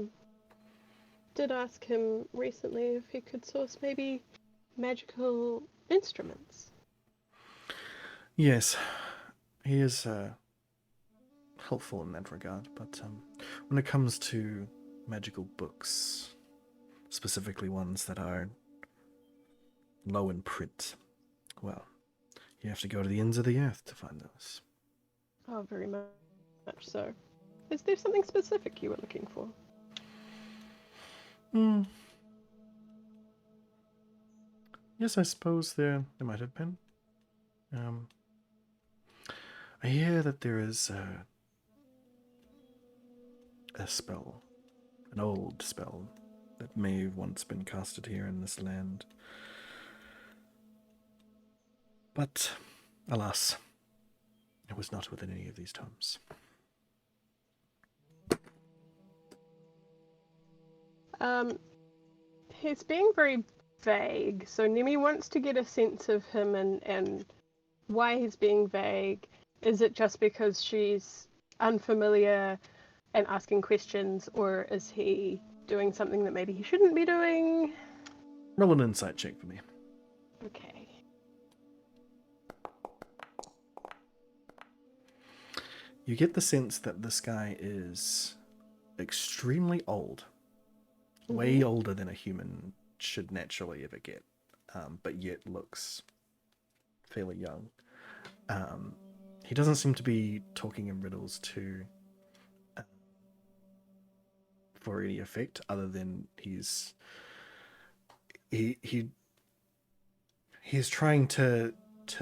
did ask him recently if he could source maybe magical instruments. Yes, he is helpful in that regard, but when it comes to magical books, specifically ones that are low in print, well, you have to go to the ends of the earth to find those. Oh, very much so. Is there something specific you were looking for? Yes, I suppose there might have been. I hear that there is a spell, an old spell that may have once been casted here in this land. But, alas, it was not within any of these tomes. He's being very vague, so Nemi wants to get a sense of him and why he's being vague. Is it just because she's unfamiliar and asking questions, or is he doing something that maybe he shouldn't be doing? Roll an insight check for me. Okay. You get the sense that this guy is extremely old. Way older than a human should naturally ever get, but yet looks fairly young. He doesn't seem to be talking in riddles for any effect, other than he's trying to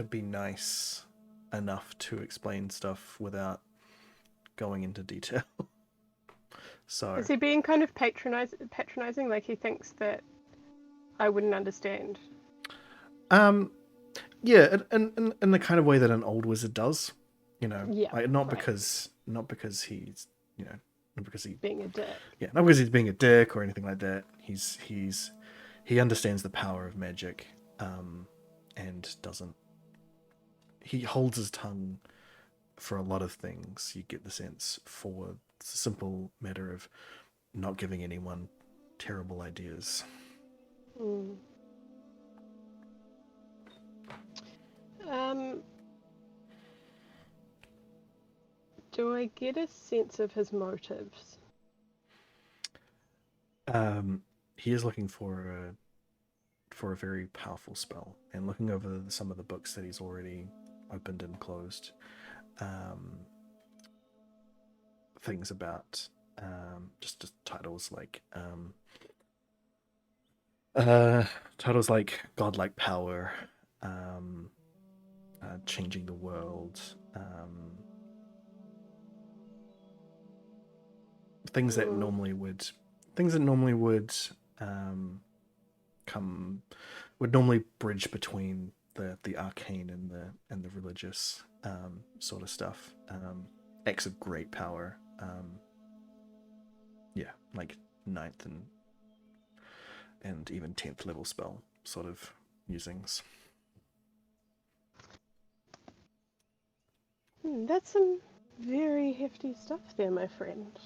be nice enough to explain stuff without going into detail. So is he being kind of patronizing, like he thinks that I wouldn't understand? Yeah, in the kind of way that an old wizard does, Yeah, like not right. because he's, not because he Being a dick. Yeah, not because he's being a dick or anything like that. He understands the power of magic, and doesn't. He holds his tongue for a lot of things. You get the sense, for the simple matter of not giving anyone terrible ideas. Mm. Do I get a sense of his motives? He is looking for a very powerful spell, and looking over some of the books that he's already opened and closed. Things about just titles like godlike power, changing the world, things that normally would normally bridge between the arcane and the religious sort of stuff. Acts of great power. Yeah, like 9th and even 10th level spell sort of usings. That's some very hefty stuff there, my friend.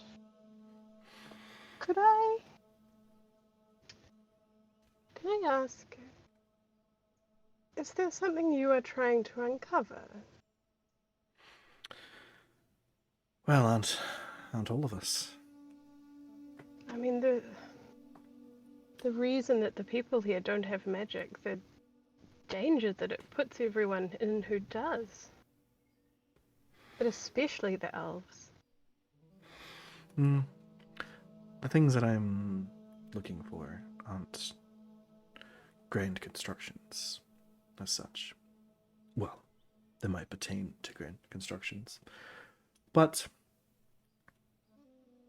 Can I ask, is there something you are trying to uncover? Well, aren't all of us? I mean, the reason that the people here don't have magic, the danger that it puts everyone in who does. But especially the elves. The things that I'm looking for aren't grand constructions as such. Well, they might pertain to grand constructions, but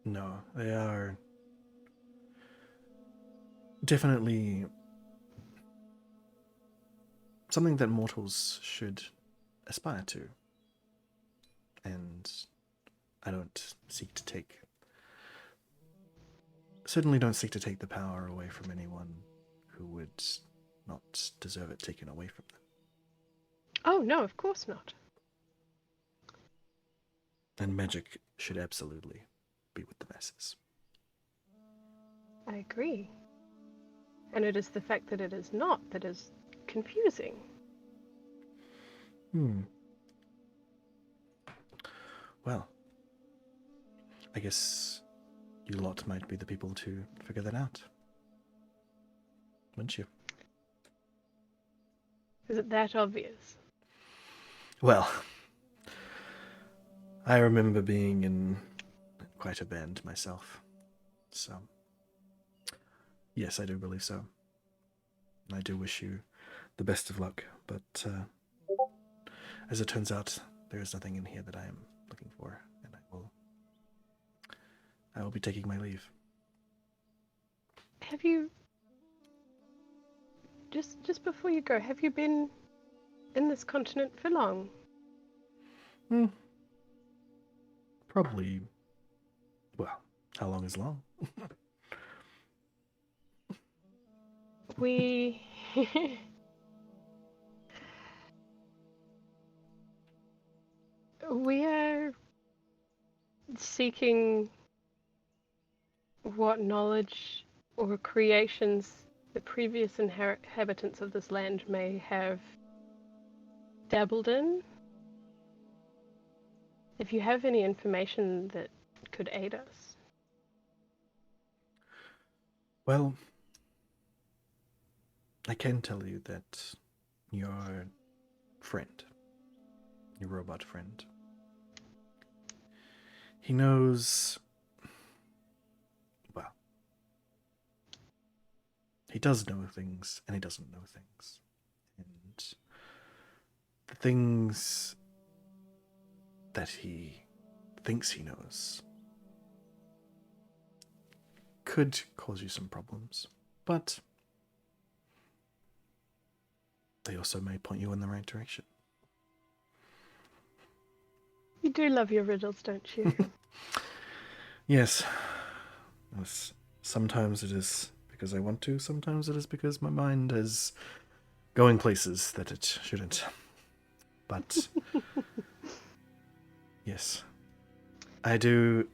no, they are definitely something that mortals should aspire to. And I certainly don't seek to take the power away from anyone who would not deserve it taken away from them. Oh, no, of course not. And magic should absolutely be with the masses. I agree. And it is the fact that it is not that is confusing. Well, I guess you lot might be the people to figure that out. Wouldn't you? Is it that obvious? Well, I remember being in quite a band myself. So, yes, I do believe so. I do wish you the best of luck, but as it turns out, there is nothing in here that I am looking for, and I will be taking my leave. Have you... Just before you go, have you been in this continent for long? Probably... Well, how long is long? We... we are seeking what knowledge or creations the previous inhabitants of this land may have dabbled in. If you have any information that could aid us. Well, I can tell you that your friend, your robot friend, he knows... Well, he does know things, and he doesn't know things. And the things that he thinks he knows could cause you some problems, but they also may point you in the right direction. You do love your riddles, don't you? Yes. Sometimes it is because I want to, sometimes it is because my mind is going places that it shouldn't. But yes, I do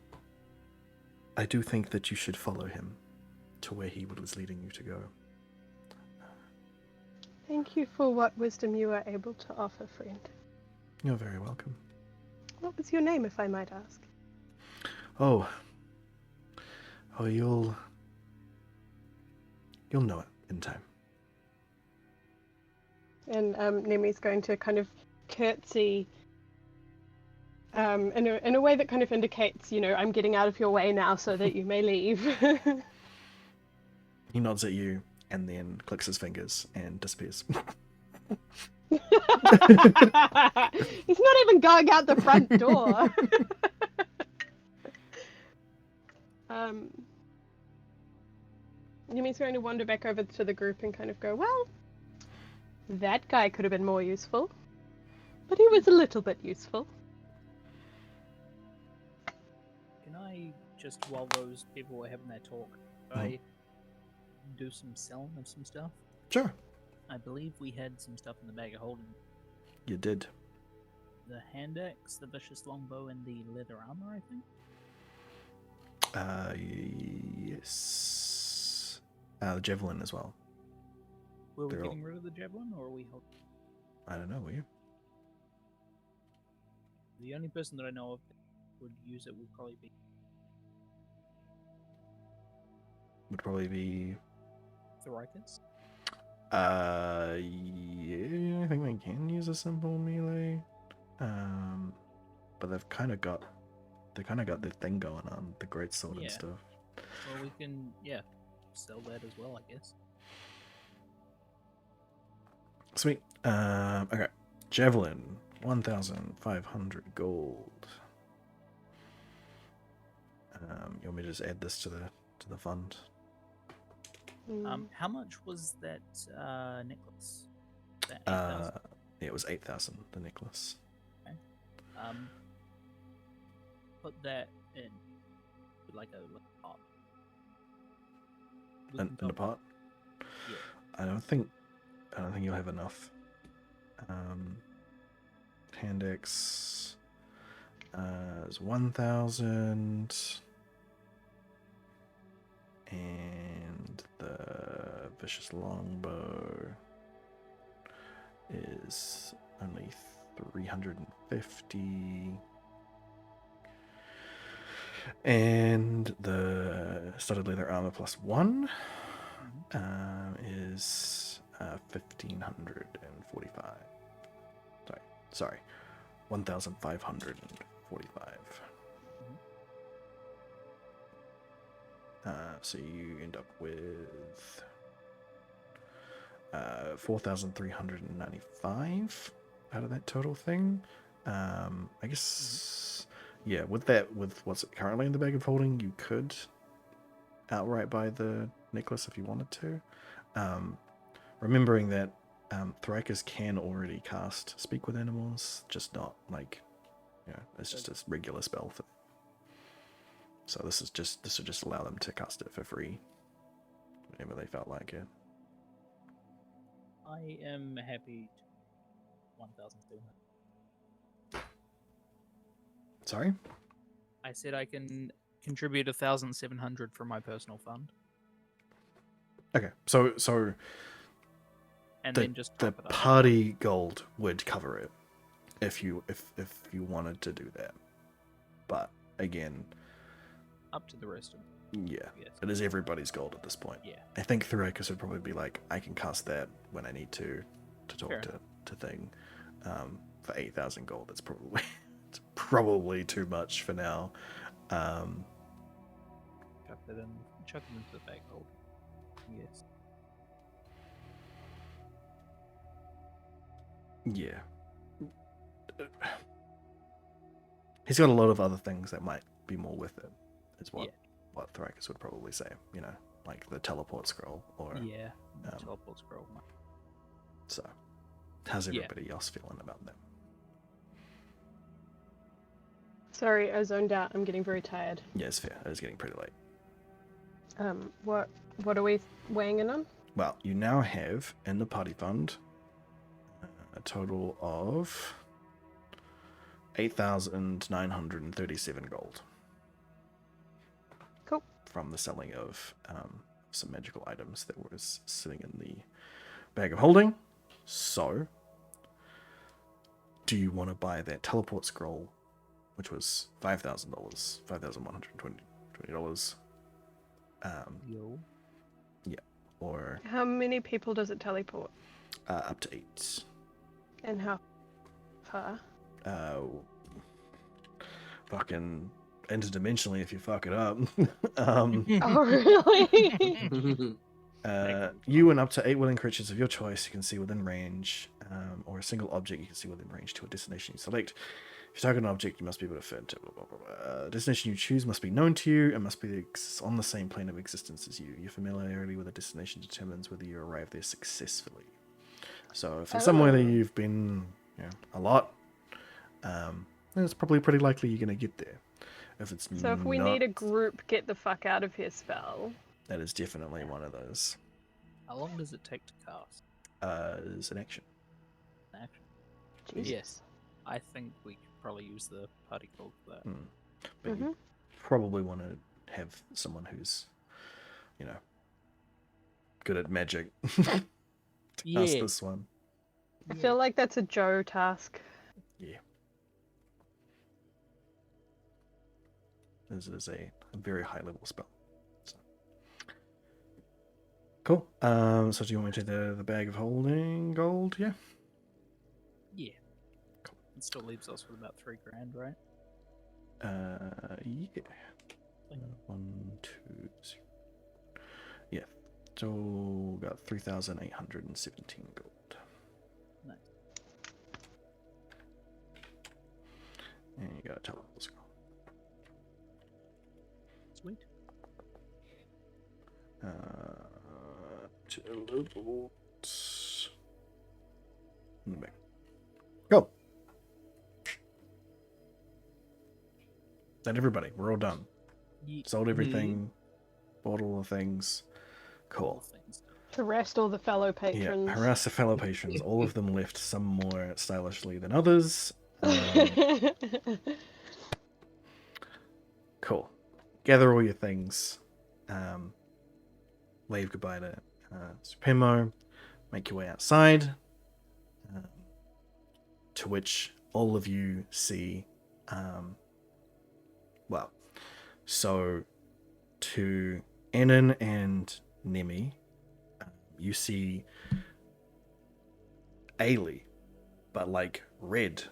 think that you should follow him to where he was leading you to go. Thank you for what wisdom you are able to offer, friend. You're very welcome. What was your name, if I might ask? Oh, you'll know it in time. And Nemi's going to kind of curtsy in a way that kind of indicates, I'm getting out of your way now so that you may leave. He nods at you and then clicks his fingers and disappears. He's not even going out the front door. Nemi's going to wander back over to the group and kind of go, well, that guy could have been more useful. But he was a little bit useful. Can I, just while those people were having their talk, I do some selling of some stuff? Sure. I believe we had some stuff in the bag of holding. You did. The hand axe, the vicious longbow, and the leather armor, I think? Yes. The javelin as well. Were we They're getting rid of the javelin, or are we holding? I don't know, were you? The only person that I know of that would use it would probably be Thoricus. Yeah, I think they can use a simple melee. But they've kind of got their thing going on, the greatsword and stuff. Well, we can, sell that as well, I guess. Sweet. Okay. Javelin, 1,500 gold. You want me to just add this to the fund? How much was that necklace? That 8,000? Yeah, it was 8,000. The necklace. Okay. Put that in like a pot. In a pot. Yeah. I don't think you'll have enough. Hand axe is 1,000, and the vicious longbow is only 350. And the studded leather armor +1 is 1,545. Sorry, 1,545. So you end up with 4,395 out of that total thing. I guess yeah, with what's currently in the bag of holding, you could outright buy the necklace if you wanted to. Remembering that Thrakas can already cast Speak with Animals, just not like, it's just a regular spell for them. So this would just allow them to cast it for free whenever they felt like it. I am happy to 1,200. Sorry? I said I can contribute 1,700 from my personal fund, Okay, so and the then just top it up. party gold would cover it if you wanted to do that. But again, Up to the rest of them. yeah, Yes. it is everybody's gold at this point. Yeah. I think Thrakas would probably be like, I can cast that when I need to talk Fair to thing. For 8,000 gold, it's probably too much for now. Chuck it into the bag hold. Yes. Yeah. He's got a lot of other things that might be more with it, is what Thrakas would probably say, like the teleport scroll or Yeah. Teleport scroll. so. How's everybody else feeling about that? Sorry, I zoned out. I'm getting very tired. Yeah, it's fair. It is getting pretty late. What are we weighing in on? Well, you now have in the party fund a total of 8,937 gold. Cool. From the selling of some magical items that was sitting in the bag of holding. So, do you want to buy that teleport scroll, which was $5,000, $5,120? Yo. Yeah, or How many people does it teleport? up to 8. And how far? Fucking interdimensionally if you fuck it up. Oh, really? You and up to 8 willing creatures of your choice you can see within range, or a single object you can see within range to a destination you select. If you target an object, you must be able to fit into blah, blah, blah, blah. Destination you choose must be known to you and must be on the same plane of existence as you. Your familiarity with a destination determines whether you arrive there successfully. So if it's somewhere that you've been a lot, then it's probably pretty likely you're going to get there. If it's So if we need a group get the fuck out of here spell. that is definitely one of those. How long does it take to cast? Is an action. Action. Jesus. Yes. I think we could probably use the party gold for that. But you probably want to have someone who's, good at magic to cast this one. I feel like that's a Joe task. Yeah. This is a very high level spell. So. Cool. So do you want me to do the bag of holding gold? Yeah. Yeah. Cool. It still leaves us with about $3,000, right? Yeah. 1, 2, 0. Yeah. So got 3,817 gold. Nice. And you got a teleport scroll. Sweet. Teleport. In the back. Go. Is that everybody? We're all done. Sold everything. Bought all the things. Cool. Harassed all the fellow patrons. Yeah, harass the fellow patrons. All of them left, some more stylishly than others. Cool. Gather all your things. Wave goodbye to Supremo. Make your way outside. To which all of you see... so to Enon and Nemi, you see Ailey, but like red,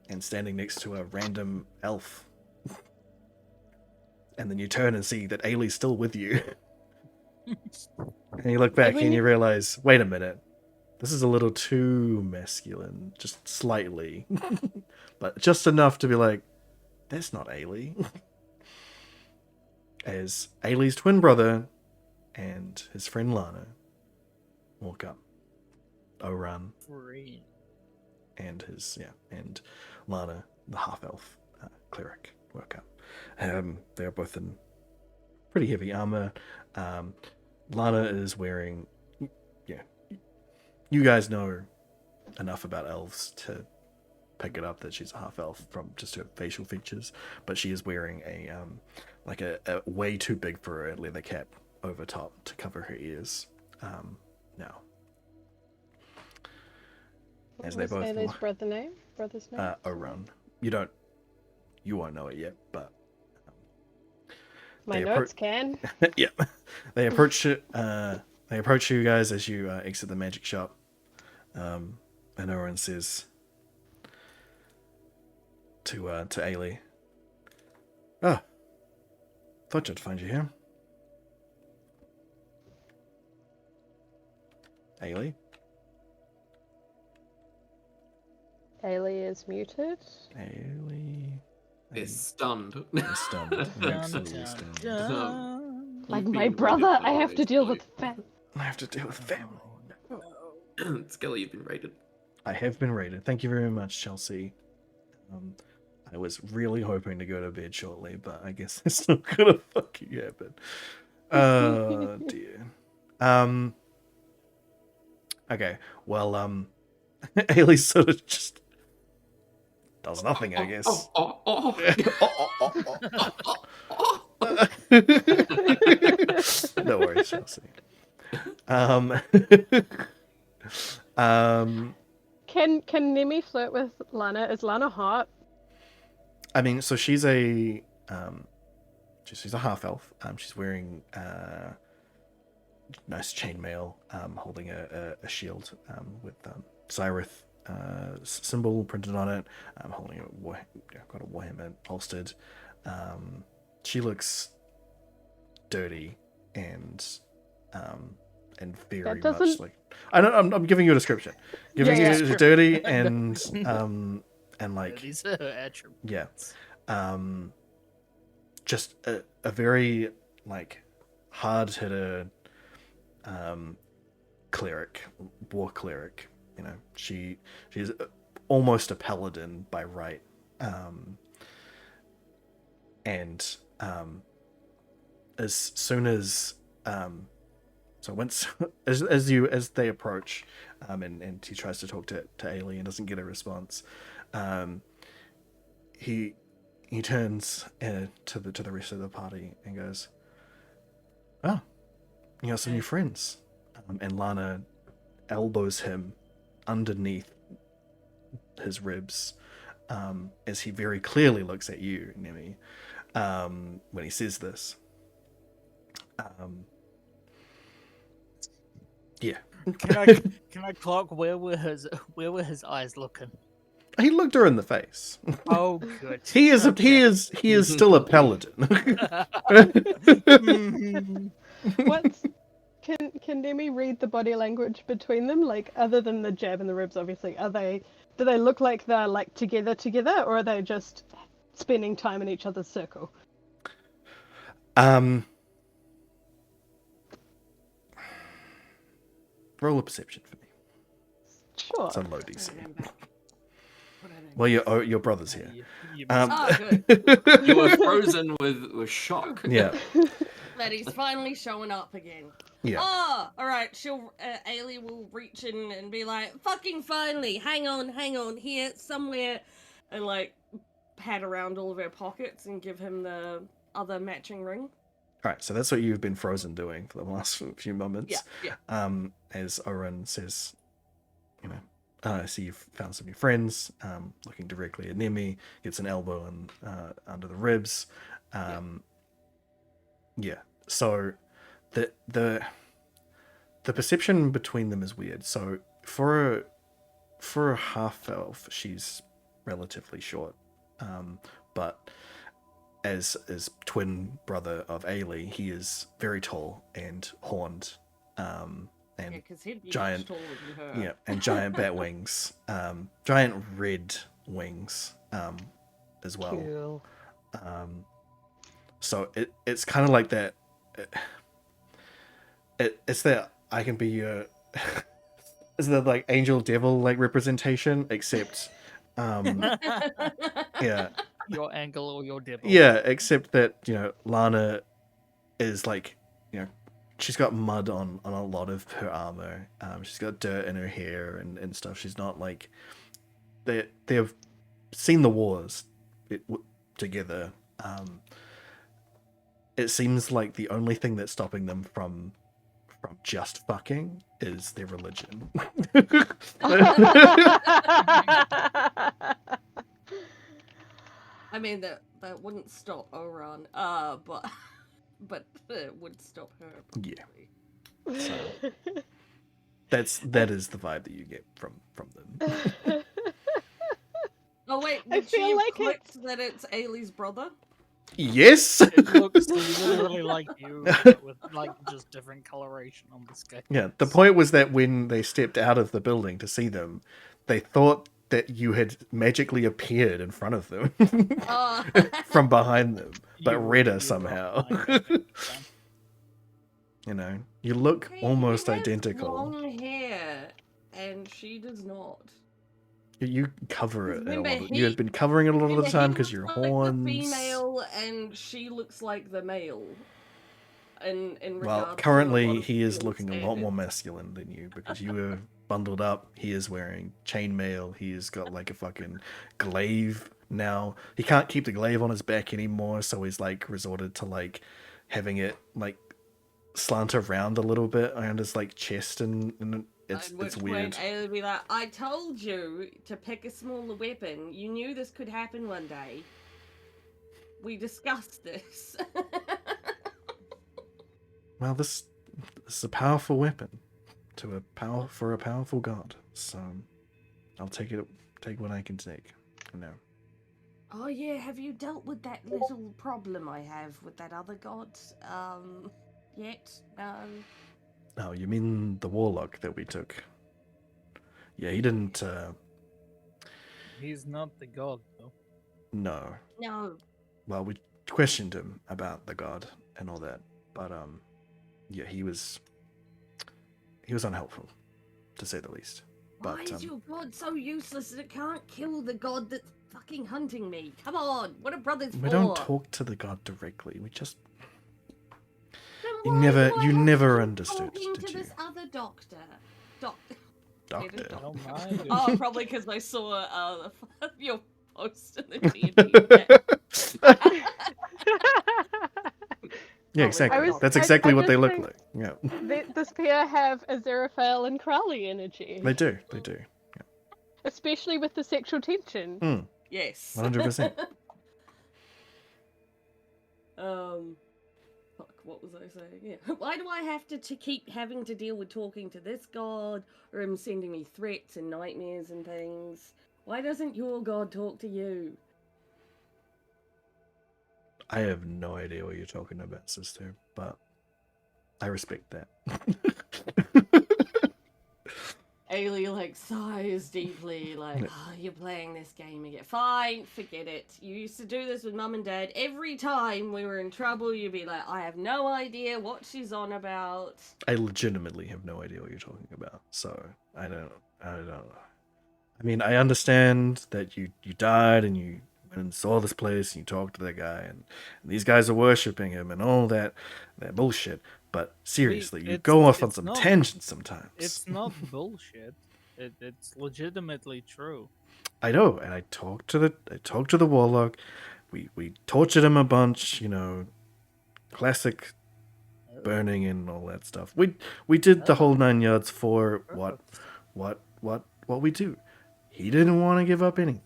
and standing next to a random elf. And then you turn and see that Ailey's still with you. And you look back and you realize, wait a minute, this is a little too masculine, just slightly. But just enough to be like, that's not Ailey. As Ailey's twin brother and his friend Lana walk up. Oran Free. and and Lana, the half-elf cleric, walk up. They're both in pretty heavy armor. Lana is wearing, you guys know enough about elves to pick it up that she's a half-elf from just her facial features, but she is wearing a way too big for a leather cap over top to cover her ears now. As they both Ailey's brother's name? Oran. You won't know it yet, but My notes can. yeah, they approach you. They approach you guys as you exit the magic shop, and Oran says to Ailey, "Oh, thought I'd find you here, Ailey." Ailey is muted. Ailey Is stunned. is stunned. Absolutely Dun, stunned. dun. Like You've my been brother, raided I have by to deal Skelly. with family. I have to deal with family. Skelly, you've been raided. I have been raided. Thank you very much, Chelsea. I was really hoping to go to bed shortly, but I guess it's not gonna fucking happen. Oh dear. Okay. Well, Ailey sort of just does nothing, I guess. No worries, Chelsea. Can Nemi flirt with Lana? Is Lana hot? I mean, so she's a half elf. She's wearing nice chainmail, holding a shield with Cyrith symbol printed on it. Holding got a warhammer holstered. She looks dirty and very much like I'm giving you a description. Giving you dirty and like These are her attributes. just a very like hard hitter cleric, war cleric. You know, she's almost a paladin by right, and as soon as so once as they approach, and he tries to talk to Ailey and doesn't get a response, he turns to the rest of the party and goes, "Oh, you got some new friends," and Lana elbows him underneath his ribs, as he very clearly looks at you, Nemi, when he says this. Yeah. Can I clock where were his eyes looking? He looked her in the face. Oh, good. He is still a paladin. What's can Nemi read the body language between them? Like, other than the jab and the ribs, obviously, do they look like they're like together, or are they just spending time in each other's circle? Roll a perception for me. Sure. It's a low DC. Well, your brother's here. Good. You were frozen with shock. Yeah. That he's finally showing up again. Yeah. Oh, all right. Ailey will reach in and be like, "Fucking finally! Hang on, here somewhere," and like pat around all of her pockets and give him the other matching ring. All right. So that's what you've been frozen doing for the last few moments. Yeah. As Oren says, you know, I see you've found some new friends. Looking directly at Nemi, gets an elbow under the ribs. Yeah. So the perception between them is weird. So for a half elf, she's relatively short, but as twin brother of Ailey, he is very tall and horned, and because he'd be giant, much taller than her. yeah, and giant bat wings, giant red wings, as well. Cool. So it's kind of like that. It's that I can be your. Is that like angel devil like representation? Except, yeah, Your angle or your devil. yeah. Except that Lana is like she's got mud on a lot of her armor. She's got dirt in her hair and stuff. She's not like they've seen the wars together. It seems like the only thing that's stopping them from just fucking is their religion. I mean that wouldn't stop Oran, but it would stop her. Yeah. So that is the vibe that you get from them. Oh wait, I did she feel like clicked that it's Ailey's brother? Yes. It looks literally like you, but with like just different coloration on the scale. Yeah. The point was that when they stepped out of the building to see them, they thought that you had magically appeared in front of them from behind them, but redder somehow. You look almost he has identical. Long hair, and she does not. You cover it. Remember, You had been covering it a lot of the time because he your looks like horns. the female, and she looks like the male. In Well, regards currently to he is looking a lot more masculine than you because you were bundled up. He is wearing chainmail. He's got like a fucking glaive now. He can't keep the glaive on his back anymore, so he's like resorted to like having it like slant around a little bit around his like chest, and it's weird. Ailey would be like, I told you to pick a smaller weapon. You knew this could happen one day. We discussed this. Well, this is a powerful weapon for a powerful god. So I'll take what I can take. Oh yeah, have you dealt with that little problem I have with that other god? Yet? No. Oh, you mean the warlock that we took? Yeah, he didn't. He's not the god, though. No. No. Well, we questioned him about the god and all that, but yeah, he was unhelpful, to say the least. But why is your god so useless that it can't kill the god that's fucking hunting me? Come on, what are brothers for? We don't talk to the god directly. We just. You never understood, talking did to you? this other doctor. Doctor. Don't mind. Oh, probably because I saw your post in the DnD. Yeah, exactly. That's exactly what they look like. Yeah. This pair have Aziraphale and Crowley energy. They do. Yeah. Especially with the sexual tension. Yes. 100%. Fuck, what was I saying? Yeah. Why do I have to keep having to deal with talking to this god, or him sending me threats and nightmares and things? Why doesn't your god talk to you? I have no idea what you're talking about, sister, but I respect that. Ailey sighs deeply, oh, you're playing this game again. Fine, forget it. You used to do this with Mum and Dad. Every time we were in trouble, you'd be like, I have no idea what she's on about. I legitimately have no idea what you're talking about, so I don't know. I mean, I understand that you died and you went and saw this place and you talked to that guy and these guys are worshipping him and all that bullshit. But seriously, you go off on some tangents sometimes. It's not bullshit. It's legitimately true. I know, and I talked to the warlock. We tortured him a bunch, classic burning and all that stuff. We did the whole 9 yards for what we do. He didn't want to give up anything.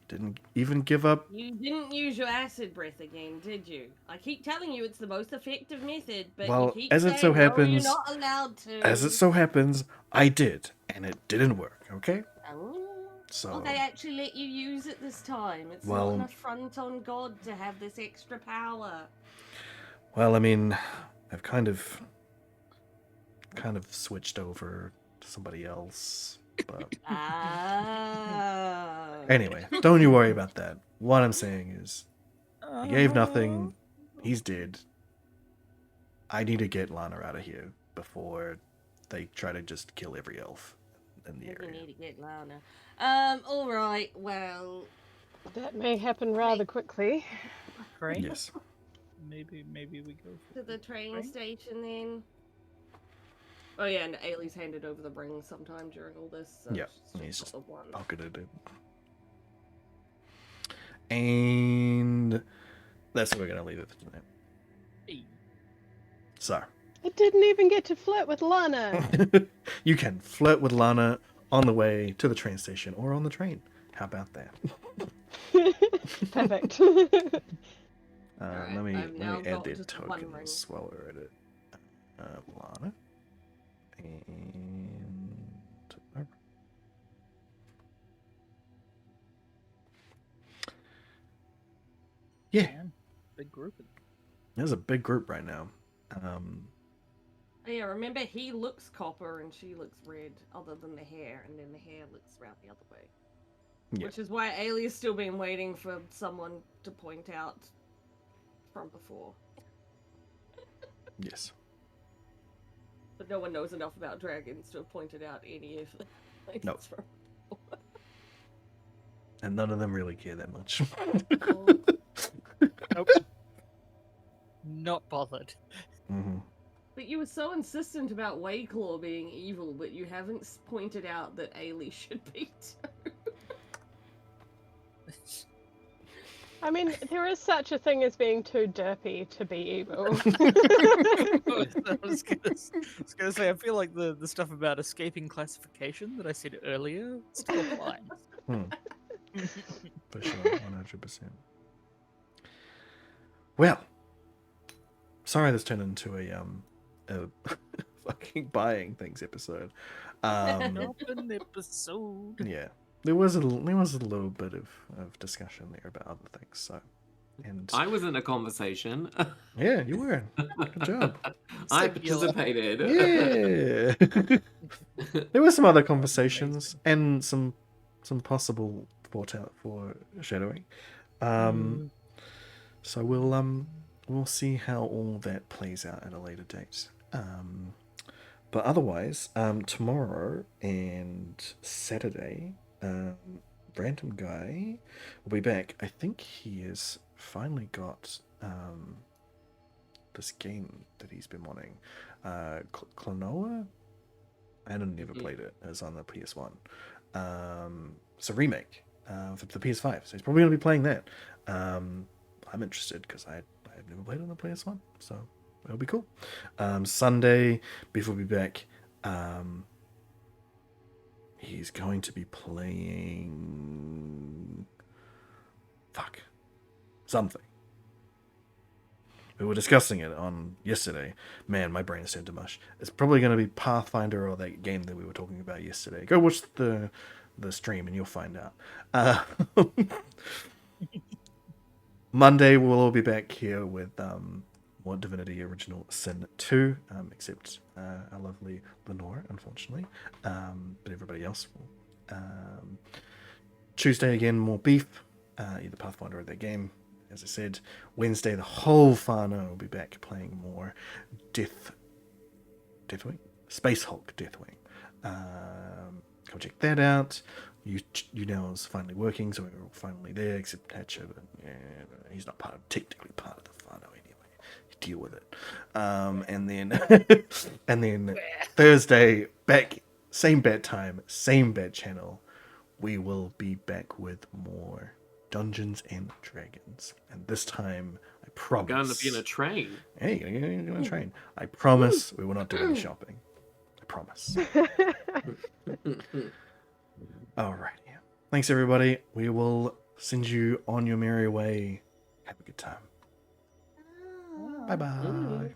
Didn't even give up. You didn't use your acid breath again, did you? I keep telling you it's the most effective method, but Well, you keep as saying, it so happens, you're not allowed to. As it so happens, I did, and it didn't work. Okay. Oh. So. Well, they actually let you use it this time. It's not an affront on God to have this extra power. Well, I mean, I've kind of switched over to somebody else. But anyway, don't you worry about that. What I'm saying is, He gave nothing. He's dead. I need to get Lana out of here before they try to just kill every elf in the We area. need to get Lana. All right. Well, That may happen rather quickly. Crane? Yes. Maybe we go for to the train Right. station then. Oh yeah, and Ailey's handed over the ring sometime during all this. So Yeah, she's he's got just the one. pocketed it. And that's where we're going to leave it for tonight. Hey. So, I didn't even get to flirt with Lana. you can flirt with Lana on the way to the train station or on the train. How about that? Perfect. Alright, Let me I've now add got their just one ring. tokens while we're at it. Lana. And... Yeah, Man, big group. there's a big group right now. Oh yeah, remember he looks copper and she looks red, other than the hair, and then the hair looks round the other way. Yeah. Which is why Ailey has still been waiting for someone to point out from before. Yes. But no one knows enough about dragons to have pointed out any of the things Nope. from before. And none of them really care that much. Nope. Not bothered. Mm-hmm. But you were so insistent about Wayclaw being evil, but you haven't pointed out that Ailey should be too. I mean, there is such a thing as being too derpy to be evil. I was gonna say, I feel like the stuff about escaping classification that I said earlier still applies. For sure, 100%. Well, sorry this turned into a fucking buying things episode. Not an episode. Yeah, there was a little bit of discussion there about other things. So, and I was in a conversation. yeah, you were. Good job. I Singular. participated. Yeah. There were some other conversations and some possible foreshadowing. So we'll see how all that plays out at a later date. But otherwise, tomorrow and Saturday, Random Guy will be back. I think he has finally got this game that he's been wanting. Klonoa? I had never played it. It was on the PS1. It's a remake for the PS5, so he's probably going to be playing that. I'm interested because I've never played it on the PS1, so it'll be cool. Sunday, Beef will be back. He's going to be playing something. We were discussing it on yesterday. Man, my brain is turned to mush. It's probably going to be Pathfinder or that game that we were talking about yesterday. Go watch the stream and you'll find out. Monday we'll all be back here with more Divinity Original Sin 2, except our lovely Lenore, unfortunately. But everybody else will. Tuesday again, more Beef, either Pathfinder or that game. As I said, Wednesday the whole whānau will be back playing more Deathwing? Space Hulk Deathwing. Come check that out. You know is finally working, so we're all finally there, except Hatcher, but yeah, he's not technically part of the whānau anyway. You deal with it. And then Thursday, back, same bad time, same bad channel. We will be back with more Dungeons and Dragons, and this time I promise. I'm going to be in a train. Hey, you're going to train. I promise we will not do any shopping. I promise. All right. Yeah. Thanks, everybody. We will send you on your merry way. Have a good time. Bye bye.